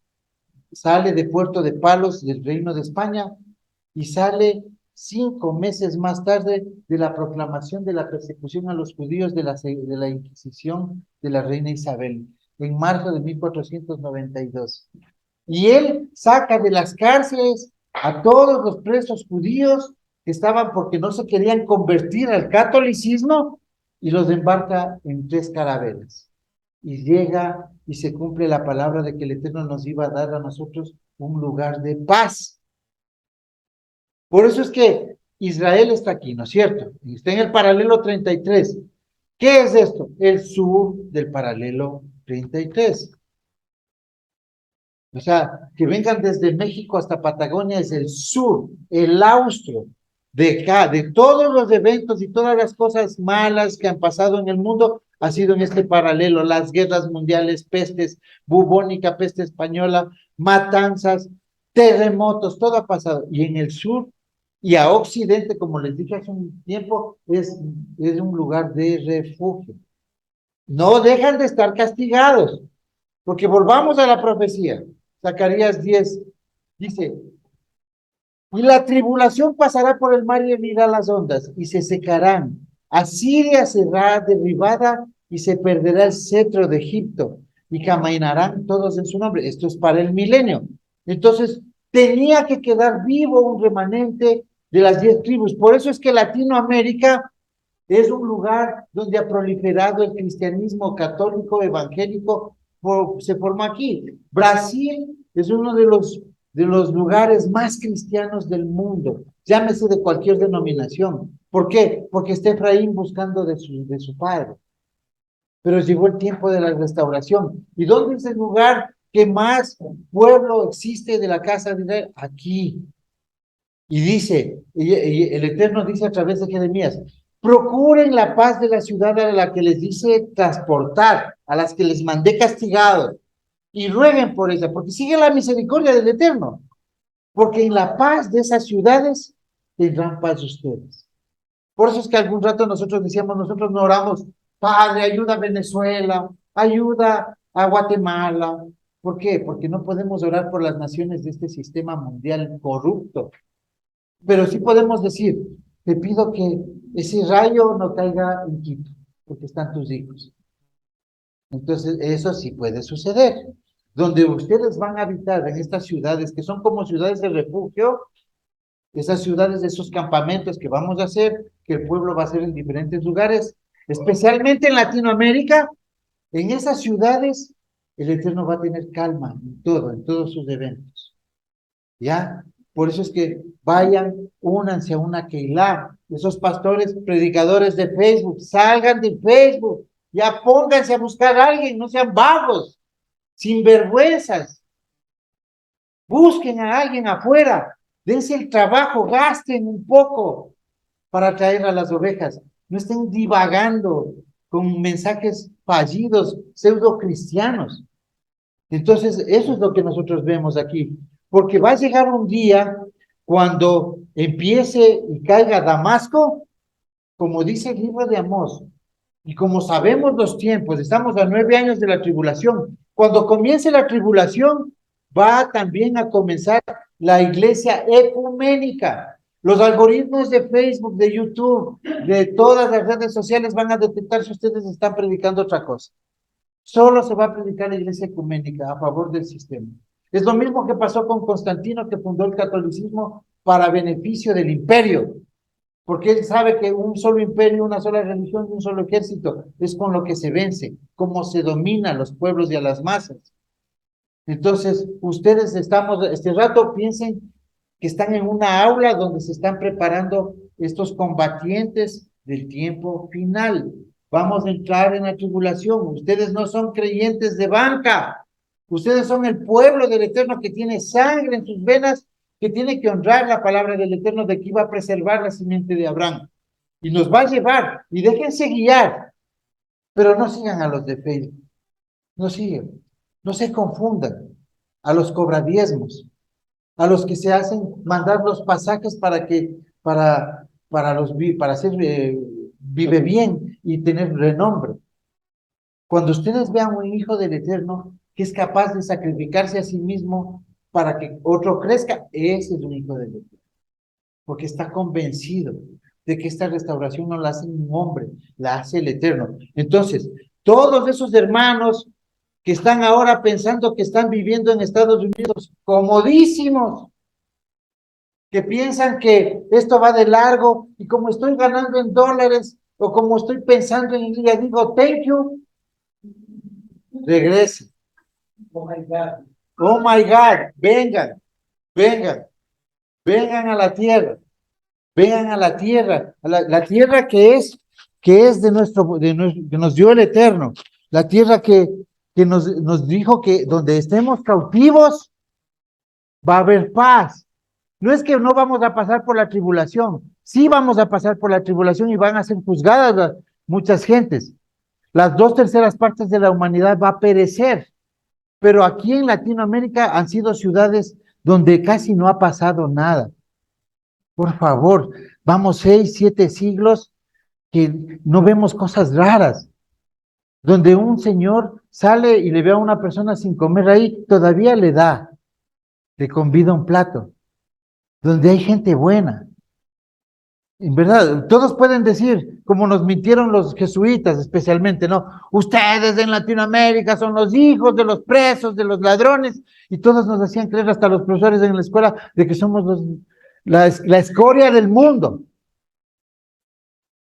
sale de Puerto de Palos del Reino de España y sale 5 meses más tarde de la proclamación de la persecución a los judíos de la Inquisición de la reina Isabel, en marzo de 1492. Y él saca de las cárceles a todos los presos judíos que estaban porque no se querían convertir al catolicismo y los embarca en 3 carabelas. Y llega y se cumple la palabra de que el Eterno nos iba a dar a nosotros un lugar de paz. Por eso es que Israel está aquí, ¿no es cierto? Y está en el paralelo 33. ¿Qué es esto? El sur del paralelo 33. O sea, que vengan desde México hasta Patagonia es el sur, el austro de acá, de todos los eventos y todas las cosas malas que han pasado en el mundo, ha sido en este paralelo, las guerras mundiales, pestes, bubónica, peste española, matanzas, terremotos, todo ha pasado. Y en el sur y a occidente, como les dije hace un tiempo, es un lugar de refugio. No dejan de estar castigados, porque volvamos a la profecía. Zacarías 10 dice, y la tribulación pasará por el mar y herirá las ondas, y se secarán. Asiria será derribada y se perderá el cetro de Egipto, y caminarán todos en su nombre. Esto es para el milenio. Entonces, tenía que quedar vivo un remanente de las 10 tribus. Por eso es que Latinoamérica es un lugar donde ha proliferado el cristianismo católico, evangélico, se formó aquí. Brasil es uno de los lugares más cristianos del mundo, llámese de cualquier denominación. ¿Por qué? Porque está Efraín buscando de su padre. Pero llegó el tiempo de la restauración. ¿Y dónde es el lugar que más pueblo existe de la casa de Israel? Aquí. Y dice, y el Eterno dice a través de Jeremías, Procuren la paz de la ciudad a la que les dice transportar, a las que les mandé castigados, y rueguen por ella, porque sigue la misericordia del Eterno, porque en la paz de esas ciudades tendrán paz ustedes. Por eso es que algún rato nosotros decíamos, nosotros no oramos, Padre, ayuda a Venezuela, ayuda a Guatemala. ¿Por qué? Porque no podemos orar por las naciones de este sistema mundial corrupto. Pero sí podemos decir, te pido que ese rayo no caiga en Quito, porque están tus hijos. Entonces, eso sí puede suceder. Donde ustedes van a habitar en estas ciudades, que son como ciudades de refugio, esas ciudades, esos campamentos que vamos a hacer, que el pueblo va a hacer en diferentes lugares, especialmente en Latinoamérica, en esas ciudades, el Eterno va a tener calma en todo, en todos sus eventos. ¿Ya? Por eso es que vayan, únanse a una Keilah, esos pastores, predicadores de Facebook, salgan de Facebook, ya pónganse a buscar a alguien, no sean vagos, sinvergüenzas, busquen a alguien afuera, dense el trabajo, gasten un poco para traer a las ovejas, no estén divagando con mensajes fallidos, pseudo cristianos. Entonces, eso es lo que nosotros vemos aquí, porque va a llegar un día cuando empiece y caiga Damasco, como dice el libro de Amós, y como sabemos los tiempos, estamos a 9 años de la tribulación. Cuando comience la tribulación, va también a comenzar la iglesia ecuménica. Los algoritmos de Facebook, de YouTube, de todas las redes sociales van a detectar si ustedes están predicando otra cosa. Solo se va a predicar la iglesia ecuménica a favor del sistema. Es lo mismo que pasó con Constantino, que fundó el catolicismo para beneficio del imperio, porque él sabe que un solo imperio, una sola religión y un solo ejército es con lo que se vence, cómo se domina a los pueblos y a las masas. Entonces, ustedes estamos, este rato piensen que están en una aula donde se están preparando estos combatientes del tiempo final. Vamos a entrar en la tribulación. Ustedes no son creyentes de banca. Ustedes son el pueblo del Eterno que tiene sangre en sus venas, que tiene que honrar la palabra del Eterno de que iba a preservar la simiente de Abraham. Y nos va a llevar. Y déjense guiar. Pero no sigan a los de Facebook. No sigan. No se confundan. A los cobradiezmos, a los que se hacen mandar los pasajes para que, para hacer vive bien y tener renombre. Cuando ustedes vean un hijo del Eterno que es capaz de sacrificarse a sí mismo para que otro crezca, ese es un hijo del Eterno, porque está convencido de que esta restauración no la hace un hombre, la hace el Eterno. Entonces, todos esos hermanos que están ahora pensando que están viviendo en Estados Unidos comodísimos, que piensan que esto va de largo y como estoy ganando en dólares o como estoy pensando en día, digo, thank you, regrese. Oh my God, vengan, vengan, vengan a la tierra, vengan a la tierra, la tierra que es que nos dio el Eterno, la tierra que nos dijo que donde estemos cautivos va a haber paz. No es que no vamos a pasar por la tribulación, sí vamos a pasar por la tribulación y van a ser juzgadas muchas gentes. Las 2/3 de la humanidad va a perecer, pero aquí en Latinoamérica han sido ciudades donde casi no ha pasado nada. Por favor, vamos 6, 7 siglos que no vemos cosas raras, donde un señor sale y le ve a una persona sin comer ahí, todavía le convida un plato, donde hay gente buena. En verdad, todos pueden decir, como nos mintieron los jesuitas especialmente, ¿no? Ustedes en Latinoamérica son los hijos de los presos, de los ladrones, y todos nos hacían creer, hasta los profesores en la escuela, de que somos la escoria del mundo.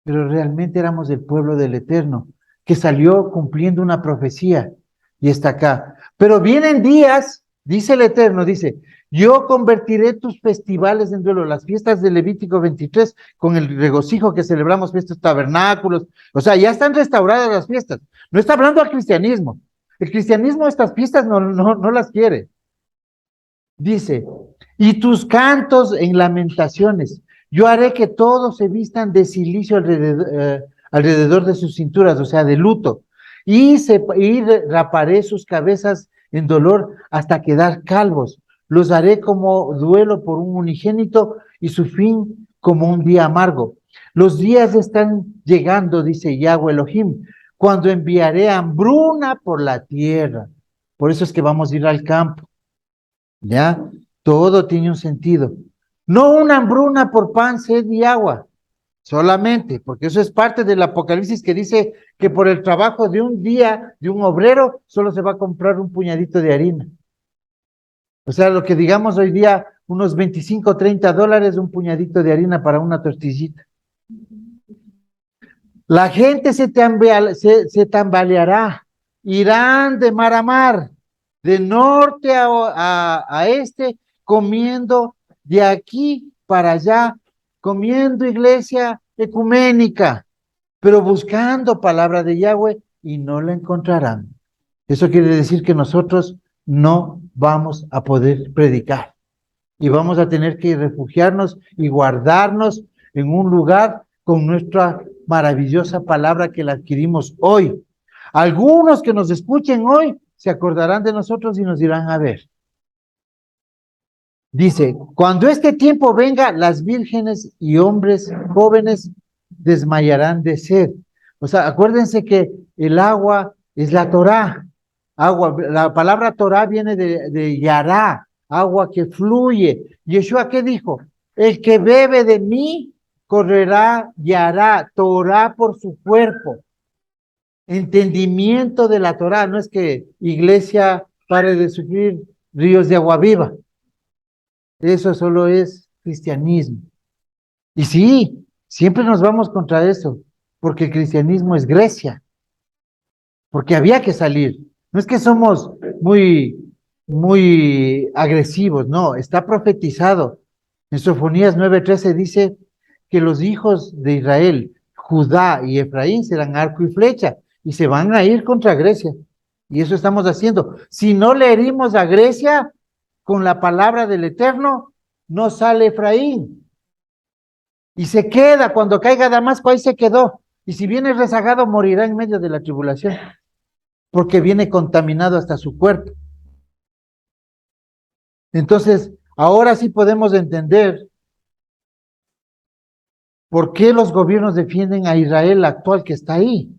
Pero realmente éramos el pueblo del Eterno, que salió cumpliendo una profecía y está acá. Pero vienen días, dice el Eterno, dice, yo convertiré tus festivales en duelo, las fiestas de Levítico 23, con el regocijo que celebramos, fiestas tabernáculos, o sea, ya están restauradas las fiestas. No está hablando al cristianismo. El cristianismo estas fiestas no las quiere. Dice, y tus cantos en lamentaciones. Yo haré que todos se vistan de silicio alrededor de sus cinturas, o sea, de luto, y raparé sus cabezas en dolor hasta quedar calvos. Los haré como duelo por un unigénito y su fin como un día amargo. Los días están llegando, dice Yahweh Elohim, cuando enviaré hambruna por la tierra. Por eso es que vamos a ir al campo, ¿ya? Todo tiene un sentido. No una hambruna por pan, sed y agua, solamente, porque eso es parte del Apocalipsis que dice que por el trabajo de un día de un obrero solo se va a comprar un puñadito de harina. O sea, lo que digamos hoy día, unos 25, 30 dólares, un puñadito de harina para una tortillita. La gente se tambaleará, irán de mar a mar, de norte a este, comiendo de aquí para allá, comiendo iglesia ecuménica, pero buscando palabra de Yahweh y no la encontrarán. Eso quiere decir que nosotros no vamos a poder predicar y vamos a tener que refugiarnos y guardarnos en un lugar con nuestra maravillosa palabra que la adquirimos hoy. Algunos que nos escuchen hoy se acordarán de nosotros y nos dirán a ver. Dice, cuando este tiempo venga, las vírgenes y hombres jóvenes desmayarán de sed. O sea, acuérdense que el agua es la Torá. Agua, la palabra Torá viene de yará, agua que fluye. Yeshua, ¿qué dijo? El que bebe de mí correrá yará, Torá por su cuerpo. Entendimiento de la Torá, no es que iglesia pare de sufrir ríos de agua viva. Eso solo es cristianismo. Y sí, siempre nos vamos contra eso, porque el cristianismo es Grecia, porque había que salir. No es que somos muy agresivos, no, está profetizado. En Sofonías 9:13 dice que los hijos de Israel, Judá y Efraín serán arco y flecha y se van a ir contra Grecia. Y eso estamos haciendo. Si no le herimos a Grecia con la palabra del Eterno, no sale Efraín. Y se queda, cuando caiga Damasco, ahí se quedó. Y si viene rezagado, morirá en medio de la tribulación, porque viene contaminado hasta su cuerpo. Entonces, ahora sí podemos entender por qué los gobiernos defienden a Israel actual que está ahí.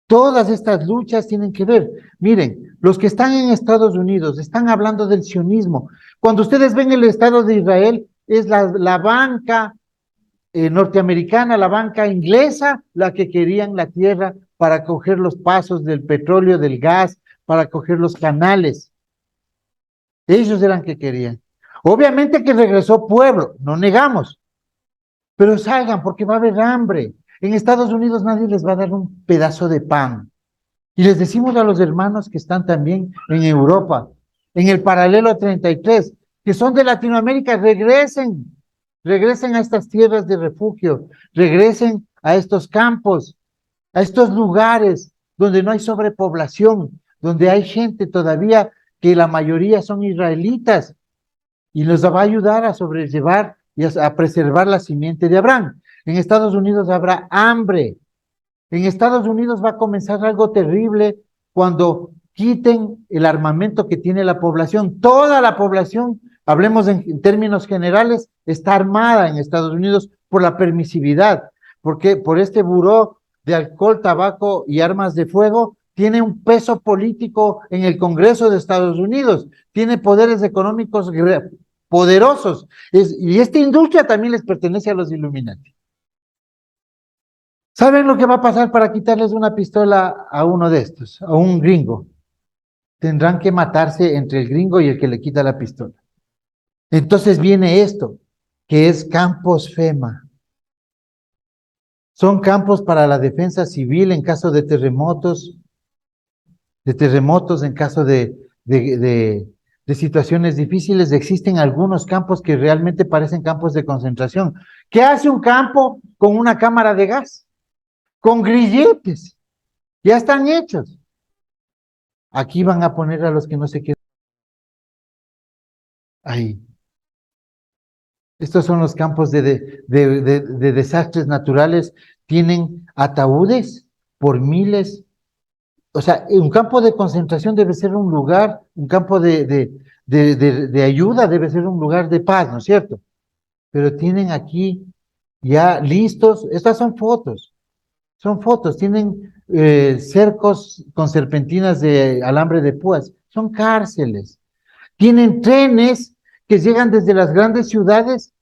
Todas estas luchas tienen que ver. Miren, los que están en Estados Unidos están hablando del sionismo. Cuando ustedes ven el Estado de Israel, es la banca norteamericana, la banca inglesa, la que querían la tierra para coger los pasos del petróleo, del gas, para coger los canales. Ellos eran que querían. Obviamente que regresó pueblo, no negamos, pero salgan porque va a haber hambre. En Estados Unidos nadie les va a dar un pedazo de pan. Y les decimos a los hermanos que están también en Europa, en el paralelo 33, que son de Latinoamérica, regresen a estas tierras de refugio, regresen a estos campos, a estos lugares donde no hay sobrepoblación, donde hay gente todavía que la mayoría son israelitas y los va a ayudar a sobrellevar y a preservar la simiente de Abraham. En Estados Unidos habrá hambre. En Estados Unidos va a comenzar algo terrible cuando quiten el armamento que tiene la población. Toda la población, hablemos en términos generales, está armada en Estados Unidos por la permisividad, porque por este buró de alcohol, tabaco y armas de fuego, tiene un peso político en el Congreso de Estados Unidos, tiene poderes económicos poderosos, y esta industria también les pertenece a los Illuminati. ¿Saben lo que va a pasar para quitarles una pistola a uno de estos, a un gringo? Tendrán que matarse entre el gringo y el que le quita la pistola. Entonces viene esto, que es campos FEMA. Son campos para la defensa civil en caso de terremotos en caso de situaciones difíciles. Existen algunos campos que realmente parecen campos de concentración. ¿Qué hace un campo con una cámara de gas? Con grilletes, ya están hechos. Aquí van a poner a los que no se quedan ahí. Estos son los campos de desastres naturales. Tienen ataúdes por miles. O sea, un campo de concentración debe ser un lugar, un campo de ayuda debe ser un lugar de paz, ¿no es cierto? Pero tienen aquí ya listos, estas son fotos, tienen cercos con serpentinas de alambre de púas, son cárceles. Tienen trenes que llegan desde las grandes ciudades,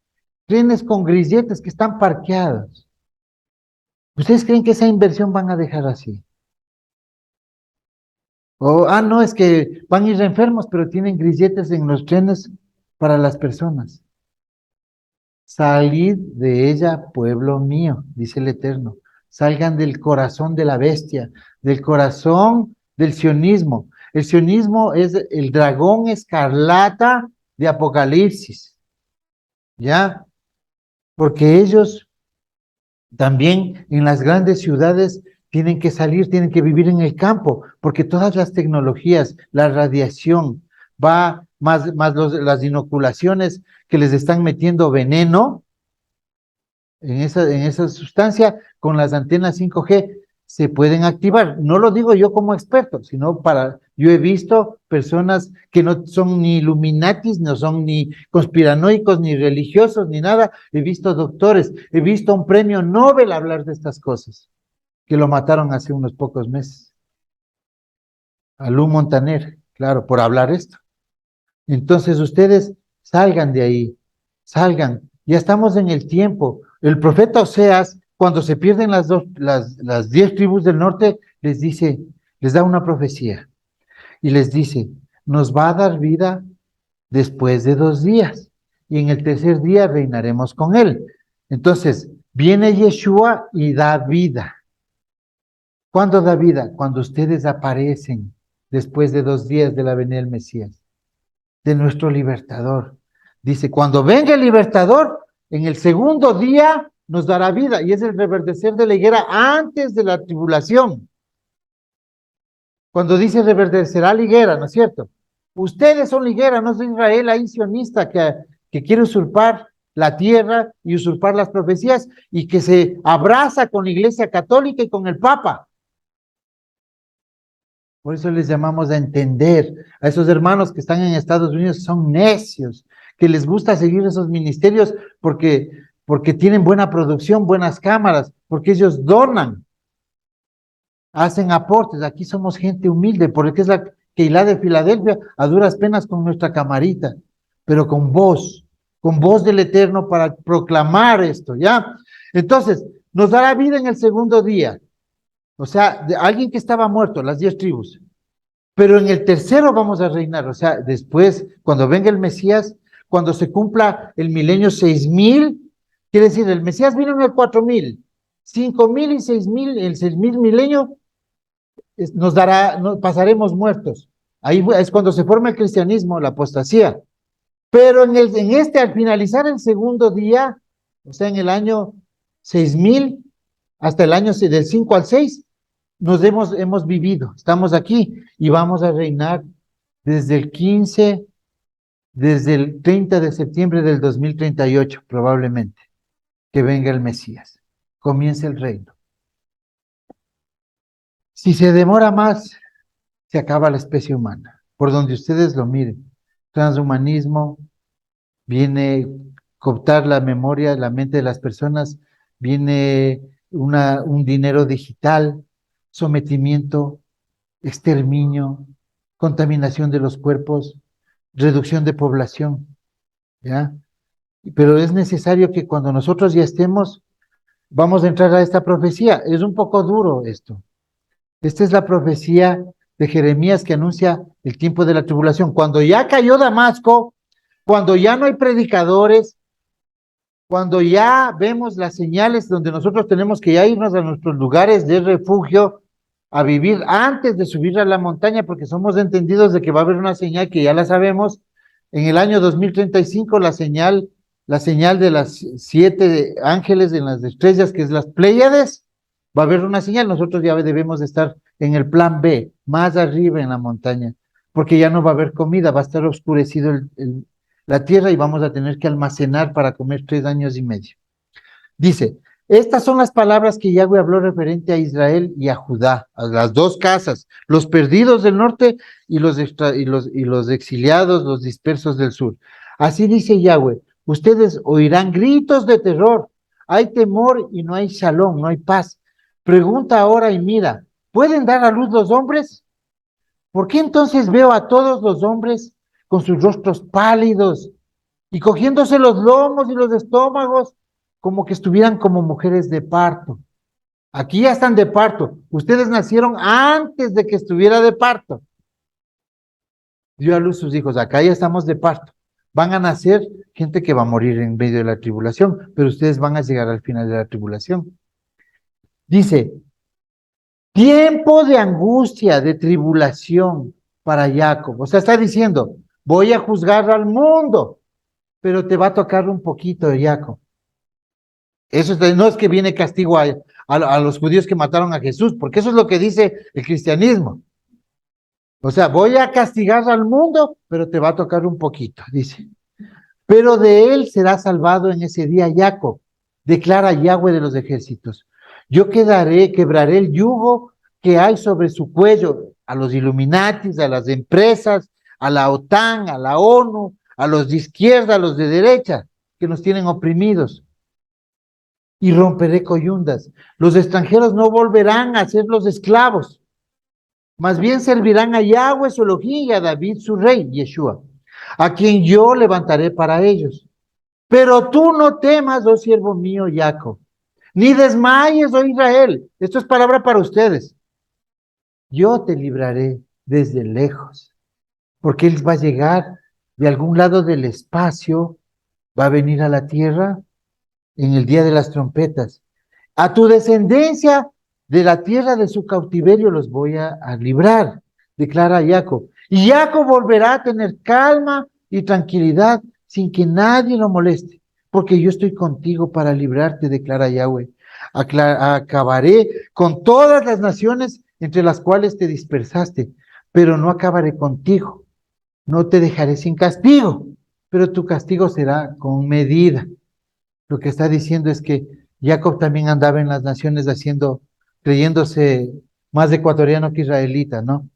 trenes con grilletes que están parqueados. ¿Ustedes creen que esa inversión van a dejar así? O, no, es que van a ir enfermos, pero tienen grilletes en los trenes para las personas. Salid de ella, pueblo mío, dice el Eterno. Salgan del corazón de la bestia, del corazón del sionismo. El sionismo es el dragón escarlata de Apocalipsis, ¿ya? Porque ellos también en las grandes ciudades tienen que salir, tienen que vivir en el campo, porque todas las tecnologías, la radiación, más las inoculaciones que les están metiendo veneno en esa sustancia, con las antenas 5G se pueden activar. No lo digo yo como experto, sino yo he visto personas que no son ni Illuminatis, no son ni conspiranoicos, ni religiosos, ni nada. He visto doctores, he visto un premio Nobel hablar de estas cosas, que lo mataron hace unos pocos meses. A Lou Montaner, claro, por hablar esto. Entonces ustedes salgan de ahí, salgan. Ya estamos en el tiempo. El profeta Oseas, cuando se pierden las 10 tribus del norte, les da una profecía y les dice, nos va a dar vida después de 2 días y en el tercer día reinaremos con él. Entonces, viene Yeshua y da vida. ¿Cuándo da vida? Cuando ustedes aparecen después de 2 días de la venida del Mesías, de nuestro libertador. Dice, cuando venga el libertador, en el segundo día nos dará vida, y es el reverdecer de la higuera antes de la tribulación. Cuando dice reverdecerá la higuera, ¿no es cierto? Ustedes son la higuera, no es Israel ahí sionista que quiere usurpar la tierra y usurpar las profecías y que se abraza con la Iglesia Católica y con el Papa. Por eso les llamamos a entender a esos hermanos que están en Estados Unidos, son necios, que les gusta seguir esos ministerios porque tienen buena producción, buenas cámaras, porque ellos donan, hacen aportes. Aquí somos gente humilde, porque es la Keilah de Filadelfia, a duras penas con nuestra camarita, pero con voz del Eterno para proclamar esto, ¿ya? Entonces, nos dará vida en el segundo día. O sea, de alguien que estaba muerto, las 10 tribus. Pero en el tercero vamos a reinar. O sea, después, cuando venga el Mesías, cuando se cumpla el milenio 6000, quiere decir, el Mesías vino en el 4000, 5000 y 6000, el 6000 milenio pasaremos muertos. Ahí es cuando se forma el cristianismo, la apostasía. Pero al finalizar el segundo día, o sea, en el año 6000, hasta el año del 5 al 6, hemos vivido, estamos aquí y vamos a reinar desde desde el 30 de septiembre del 2038, probablemente, que venga el Mesías, comience el reino. Si se demora más, se acaba la especie humana, por donde ustedes lo miren. Transhumanismo viene cooptar la memoria, la mente de las personas, viene un dinero digital, sometimiento, exterminio, contaminación de los cuerpos, reducción de población, ¿ya? Pero es necesario que cuando nosotros ya estemos, vamos a entrar a esta profecía. Es un poco duro esto. Esta es la profecía de Jeremías que anuncia el tiempo de la tribulación. Cuando ya cayó Damasco, cuando ya no hay predicadores, cuando ya vemos las señales donde nosotros tenemos que ya irnos a nuestros lugares de refugio, a vivir antes de subir a la montaña, porque somos entendidos de que va a haber una señal que ya la sabemos. En el año 2035, la señal de las 7 ángeles en las estrellas, que es las Pléyades, va a haber una señal. Nosotros ya debemos de estar en el plan B, más arriba en la montaña, porque ya no va a haber comida, va a estar oscurecido la tierra y vamos a tener que almacenar para comer 3 años y medio. Dice, estas son las palabras que Yahweh habló referente a Israel y a Judá, a las dos casas, los perdidos del norte y los exiliados, los dispersos del sur. Así dice Yahweh, ustedes oirán gritos de terror, hay temor y no hay shalom, no hay paz. Pregunta ahora y mira, ¿pueden dar a luz los hombres? ¿Por qué entonces veo a todos los hombres con sus rostros pálidos y cogiéndose los lomos y los estómagos como que estuvieran como mujeres de parto? Aquí ya están de parto. Ustedes nacieron antes de que estuviera de parto. Dio a luz sus hijos. Acá ya estamos de parto. Van a nacer gente que va a morir en medio de la tribulación, pero ustedes van a llegar al final de la tribulación. Dice, tiempo de angustia, de tribulación para Jacob. O sea, está diciendo, voy a juzgar al mundo, pero te va a tocar un poquito de Jacob. Eso no es que viene castigo a los judíos que mataron a Jesús, porque eso es lo que dice el cristianismo. O sea, voy a castigar al mundo, pero te va a tocar un poquito, dice. Pero de él será salvado en ese día Jacob, declara Yahweh de los ejércitos. Yo quebraré el yugo que hay sobre su cuello a los Illuminatis, a las empresas, a la OTAN, a la ONU, a los de izquierda, a los de derecha, que nos tienen oprimidos. Y romperé coyundas. Los extranjeros no volverán a ser los esclavos. Más bien servirán a Yahweh su Elohim y a David su rey, Yeshua, a quien yo levantaré para ellos. Pero tú no temas, oh siervo mío, Jacob, ni desmayes, oh Israel. Esto es palabra para ustedes. Yo te libraré desde lejos, porque él va a llegar de algún lado del espacio, va a venir a la tierra en el día de las trompetas. A tu descendencia de la tierra de su cautiverio los voy a librar, declara Jacob. Y Jacob volverá a tener calma y tranquilidad sin que nadie lo moleste, porque yo estoy contigo para librarte, declara Yahweh. Acabaré con todas las naciones entre las cuales te dispersaste, pero no acabaré contigo. No te dejaré sin castigo, pero tu castigo será con medida. Lo que está diciendo es que Jacob también andaba en las naciones creyéndose más ecuatoriano que israelita, ¿no?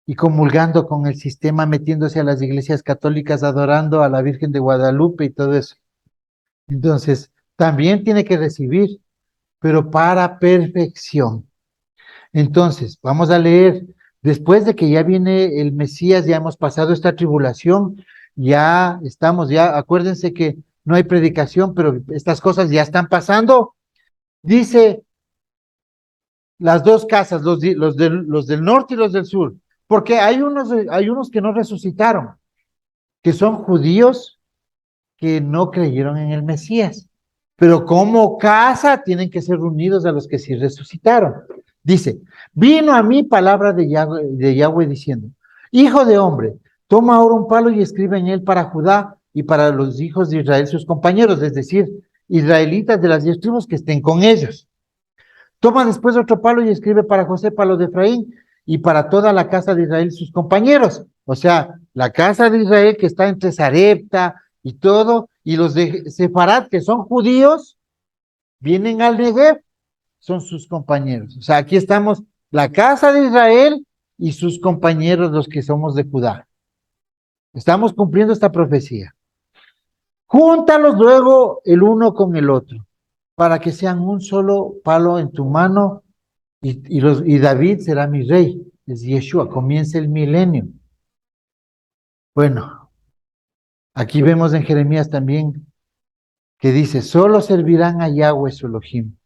Y comulgando con el sistema, metiéndose a las iglesias católicas, adorando a la Virgen de Guadalupe y todo eso. Entonces, también tiene que recibir, pero para perfección. Entonces, vamos a leer, después de que ya viene el Mesías, ya hemos pasado esta tribulación, acuérdense que no hay predicación, pero estas cosas ya están pasando. Dice las dos casas, los del norte y los del sur, porque hay unos que no resucitaron, que son judíos que no creyeron en el Mesías, pero como casa tienen que ser unidos a los que sí resucitaron. Dice, vino a mí palabra de Yahweh diciendo, hijo de hombre, toma ahora un palo y escribe en él para Judá y para los hijos de Israel, sus compañeros, es decir, israelitas de las 10 tribus que estén con ellos. Toma después otro palo y escribe para José, palo de Efraín, y para toda la casa de Israel, sus compañeros. O sea, la casa de Israel que está entre Sarepta y todo, y los de Sefarad, que son judíos, vienen al Negev, son sus compañeros. O sea, aquí estamos, la casa de Israel y sus compañeros, los que somos de Judá. Estamos cumpliendo esta profecía. Júntalos luego el uno con el otro, para que sean un solo palo en tu mano, y David será mi rey. Es Yeshua, comienza el milenio. Bueno, aquí vemos en Jeremías también que dice, solo servirán a Yahweh su Elohim.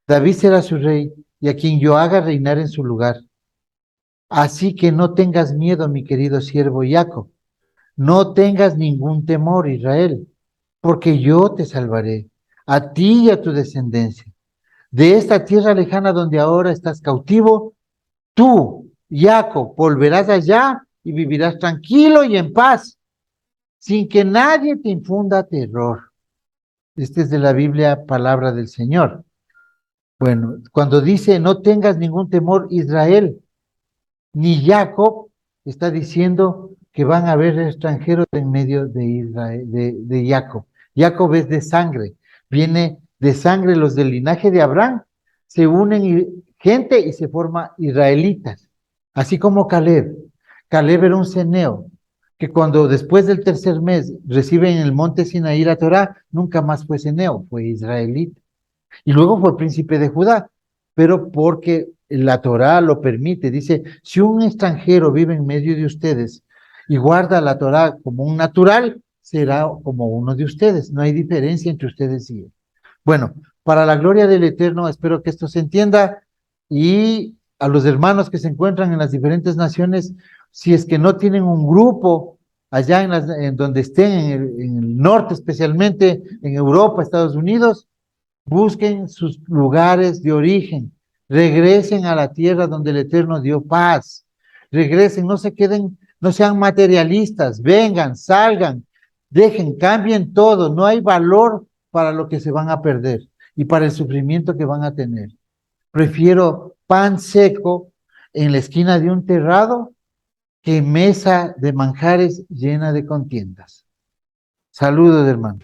David será su rey, y a quien yo haga reinar en su lugar. Así que no tengas miedo, mi querido siervo Jacob. No tengas ningún temor, Israel, porque yo te salvaré, a ti y a tu descendencia. De esta tierra lejana donde ahora estás cautivo, tú, Jacob, volverás allá y vivirás tranquilo y en paz, sin que nadie te infunda terror. Este es de la Biblia, palabra del Señor. Bueno, cuando dice no tengas ningún temor, Israel, ni Jacob, está diciendo que van a haber extranjeros en medio de Israel, de Jacob. Jacob es de sangre, viene de sangre, los del linaje de Abraham se unen gente y se forma israelitas, así como Caleb. Caleb era un ceneo, que cuando después del tercer mes recibe en el monte Sinaí la Torá, nunca más fue ceneo, fue israelita. Y luego fue príncipe de Judá, pero porque la Torá lo permite. Dice, si un extranjero vive en medio de ustedes y guarda la Torá como un natural, será como uno de ustedes. No hay diferencia entre ustedes y él. Bueno, para la gloria del Eterno, espero que esto se entienda y a los hermanos que se encuentran en las diferentes naciones, si es que no tienen un grupo allá en donde estén, en el norte especialmente, en Europa, Estados Unidos, busquen sus lugares de origen, regresen a la tierra donde el Eterno dio paz, regresen, no se queden, no sean materialistas, vengan, salgan, dejen, cambien todo, no hay valor para lo que se van a perder y para el sufrimiento que van a tener. Prefiero pan seco en la esquina de un terrado que mesa de manjares llena de contiendas. Saludos, hermanos.